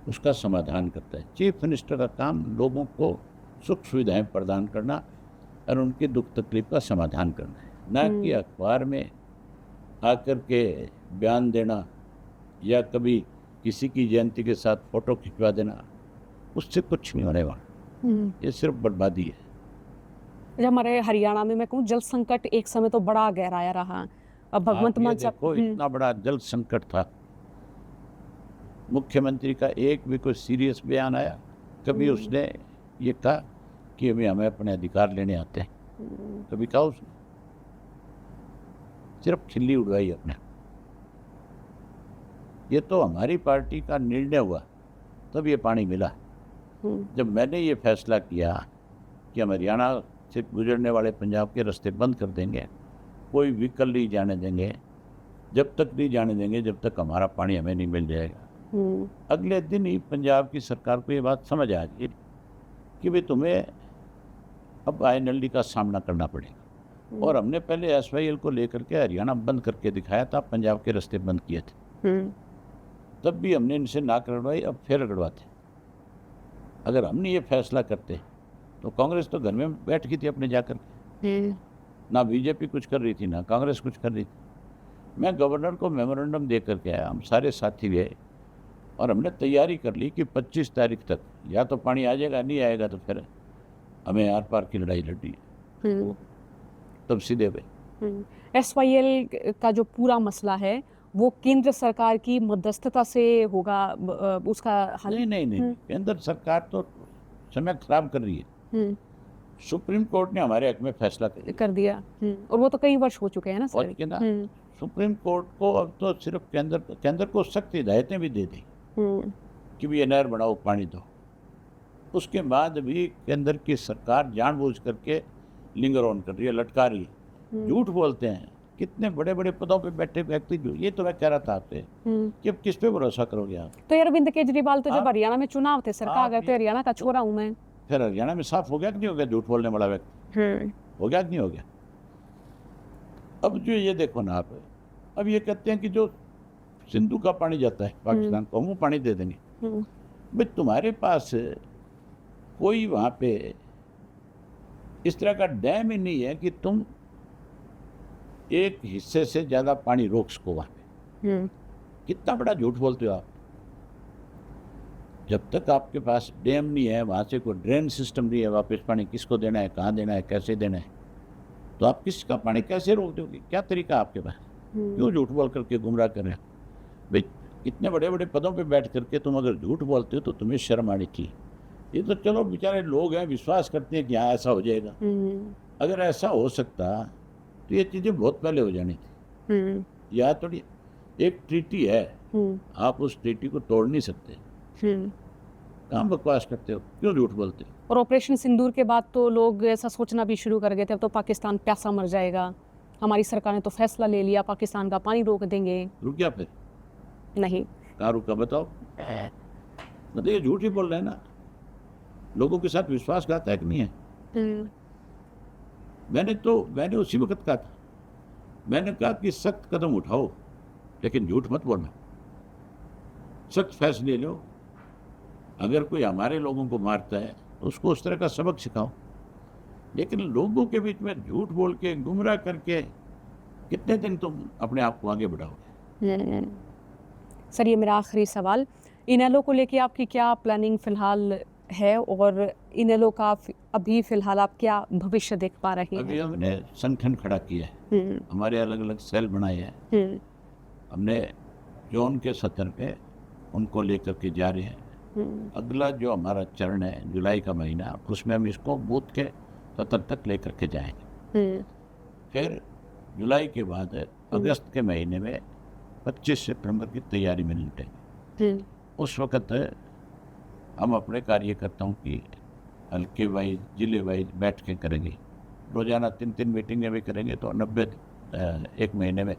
उसका समाधान करता है। चीफ मिनिस्टर का काम लोगों को सुख सुविधाएं प्रदान करना और उनके दुख तकलीफ का समाधान करना है, ना कि अखबार में आकर के बयान देना या कभी किसी की जयंती के साथ फोटो खिंचवा देना। उससे कुछ नहीं होने वाला, ये सिर्फ बर्बादी है। जब हमारे हरियाणा में मैं कहूँ जल संकट एक समय तो बड़ा गहराया रहा। अब भगवंत आप ये मान देखो, इतना बड़ा जल संकट था, मुख्यमंत्री का एक भी कोई सीरियस बयान आया? कभी उसने ये कहा कि हमें अपने अधिकार लेने आते हैं? कभी कहा उसने? सिर्फ खिल्ली उड़वाई अपने। ये तो हमारी पार्टी का निर्णय हुआ तब ये पानी मिला। जब मैंने ये फैसला किया कि हम हरियाणा से गुजरने वाले पंजाब के रास्ते बंद कर देंगे, कोई व्हीकल नहीं जाने देंगे, जब तक नहीं जाने देंगे जब तक हमारा पानी हमें नहीं मिल जाएगा। अगले दिन ही पंजाब की सरकार को ये बात समझ आ गई कि भाई तुम्हें अब INLD का सामना करना पड़ेगा। और हमने पहले SYL को लेकर के हरियाणा बंद करके दिखाया था, पंजाब के रास्ते बंद किए थे। तब भी हमने इनसे नाक रगड़वाई, अब फिर रगड़वाते। अगर हमने ये फैसला करते तो कांग्रेस तो घर में बैठ गई थी अपने जाकर के, ना बीजेपी कुछ कर रही थी ना कांग्रेस कुछ कर रही थी। मैं गवर्नर को मेमोरेंडम दे करके आया, हम सारे साथी गए और हमने तैयारी कर ली कि 25 तारीख तक या तो पानी आ जाएगा, नहीं आएगा तो फिर हमें आर पार की लड़ाई लड़नी है। तब सीधे हुए। SYL का जो पूरा मसला है वो केंद्र सरकार की मध्यस्थता से होगा, उसका हल? नहीं, केंद्र सरकार तो समय खराब कर रही है। सुप्रीम कोर्ट ने हमारे हक में फैसला कर दिया। और वो तो कई वर्ष हो चुके हैं ना सर। सुप्रीम कोर्ट को अब तो सिर्फ केंद्र को सख्त हिदायतें भी दे दी कि भी ये नहर बनाओ, पानी दो। उसके बाद भी केंद्र की सरकार जानबूझ करके लिंगर ऑन कर रही है, लटका रही है, झूठ बोलते हैं। कितने बड़े बड़े पदों पे बैठे व्यक्ति, ये तो मैं कह रहा था आपसे कि अब किस पे भरोसा करोगे आप? तो अरविंद केजरीवाल तो जब हरियाणा में चुनाव थे, सरकार गए थे, हरियाणा का छोरा हूँ मैं। फिर हरियाणा में साफ हो गया कि नहीं हो गया झूठ बोलने वाला व्यक्ति? हो गया कि नहीं हो गया? अब जो ये देखो ना आप, अब ये कहते हैं कि जो सिंधु का पानी जाता है पाकिस्तान को, हम वो पानी दे देंगे। भाई तुम्हारे पास कोई वहाँ पे इस तरह का डैम ही नहीं है कि तुम एक हिस्से से ज़्यादा पानी रोक सको वहाँ पे। कितना बड़ा झूठ बोलते हो आप। जब तक आपके पास डैम नहीं है, वहाँ से कोई ड्रेन सिस्टम नहीं है, वापस पानी किसको देना है, कहाँ देना है, कैसे देना है, तो आप किसका पानी कैसे रोक दोगे? क्या तरीका आपके पास? क्यों झूठ बोल करके गुमराह कर रहे हो? भाई इतने बड़े बड़े पदों पे बैठ करके तुम अगर झूठ बोलते हो तो तुम्हें शर्म आनी चाहिए। ये तो चलो बेचारे लोग हैं, विश्वास करते हैं कि हाँ ऐसा हो जाएगा। अगर ऐसा हो सकता तो ये चीज़ें बहुत पहले हो जानी थी। या थोड़ी एक ट्रीटी है, आप उस ट्रीटी को तोड़ नहीं सकते। कहाँ बकवास करते हो, क्यों झूठ बोलते हो? और ऑपरेशन सिंदूर के बाद तो लोग ऐसा सोचना भी शुरू कर गए थे अब तो पाकिस्तान प्यासा मर जाएगा, हमारी सरकार ने तो फैसला ले लिया पाकिस्तान का पानी रोक देंगे। रुक गया फिर? नहीं। कहाँ रुका बताओ? मतलब ये झूठ ही बोल रहे हैं ना, लोगों के साथ विश्वासघात है कि नहीं है? मैंने उसी वक्त कहा था, मैंने कहा कि सख्त कदम उठाओ लेकिन झूठ मत बोलना, सख्त फैसले लो। अगर कोई हमारे लोगों को मारता है तो उसको उस तरह का सबक सिखाओ, लेकिन लोगों के बीच में झूठ बोल के गुमराह करके कितने दिन तुम अपने आप को आगे बढ़ाओगे? सर ये मेरा आखिरी सवाल, इनेलो को लेके आपकी क्या प्लानिंग फिलहाल है और इनेलो का अभी फिलहाल आप क्या भविष्य देख पा रहे हैं? अभी हमने संगठन खड़ा किया है, हमारे अलग अलग सेल बनाए हैं, हमने जोन के सतर पे उनको लेकर के जा रहे हैं। अगला जो हमारा चरण है जुलाई का महीना, उसमें हम इसको बूथ के सतर तक लेकर के जाएंगे। फिर जुलाई के बाद अगस्त के महीने में 25 सितंबर की तैयारी में जुटेंगे। उस वक़्त हम अपने कार्यकर्ताओं की हल्के वाइज जिले वाइज बैठ के करेंगे, रोज़ाना 3-3 मीटिंगें भी करेंगे तो 90 एक महीने में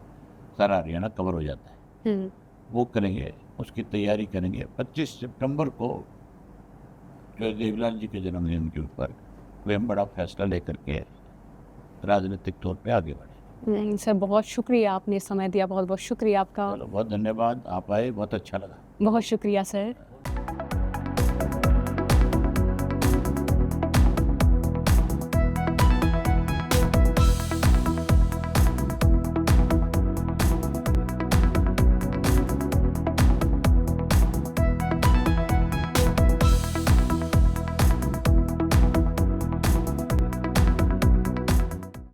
सारा हरियाणा कवर हो जाता है। वो करेंगे, उसकी तैयारी करेंगे। 25 सितंबर को जो देवीलाल जी के जन्मदिन के ऊपर कोई हम बड़ा फैसला लेकर के राजनीतिक तौर पे आगे बढ़े। सर बहुत शुक्रिया, आपने समय दिया, बहुत बहुत शुक्रिया आपका। चलो बहुत धन्यवाद, आप आए, बहुत अच्छा लगा। बहुत शुक्रिया सर।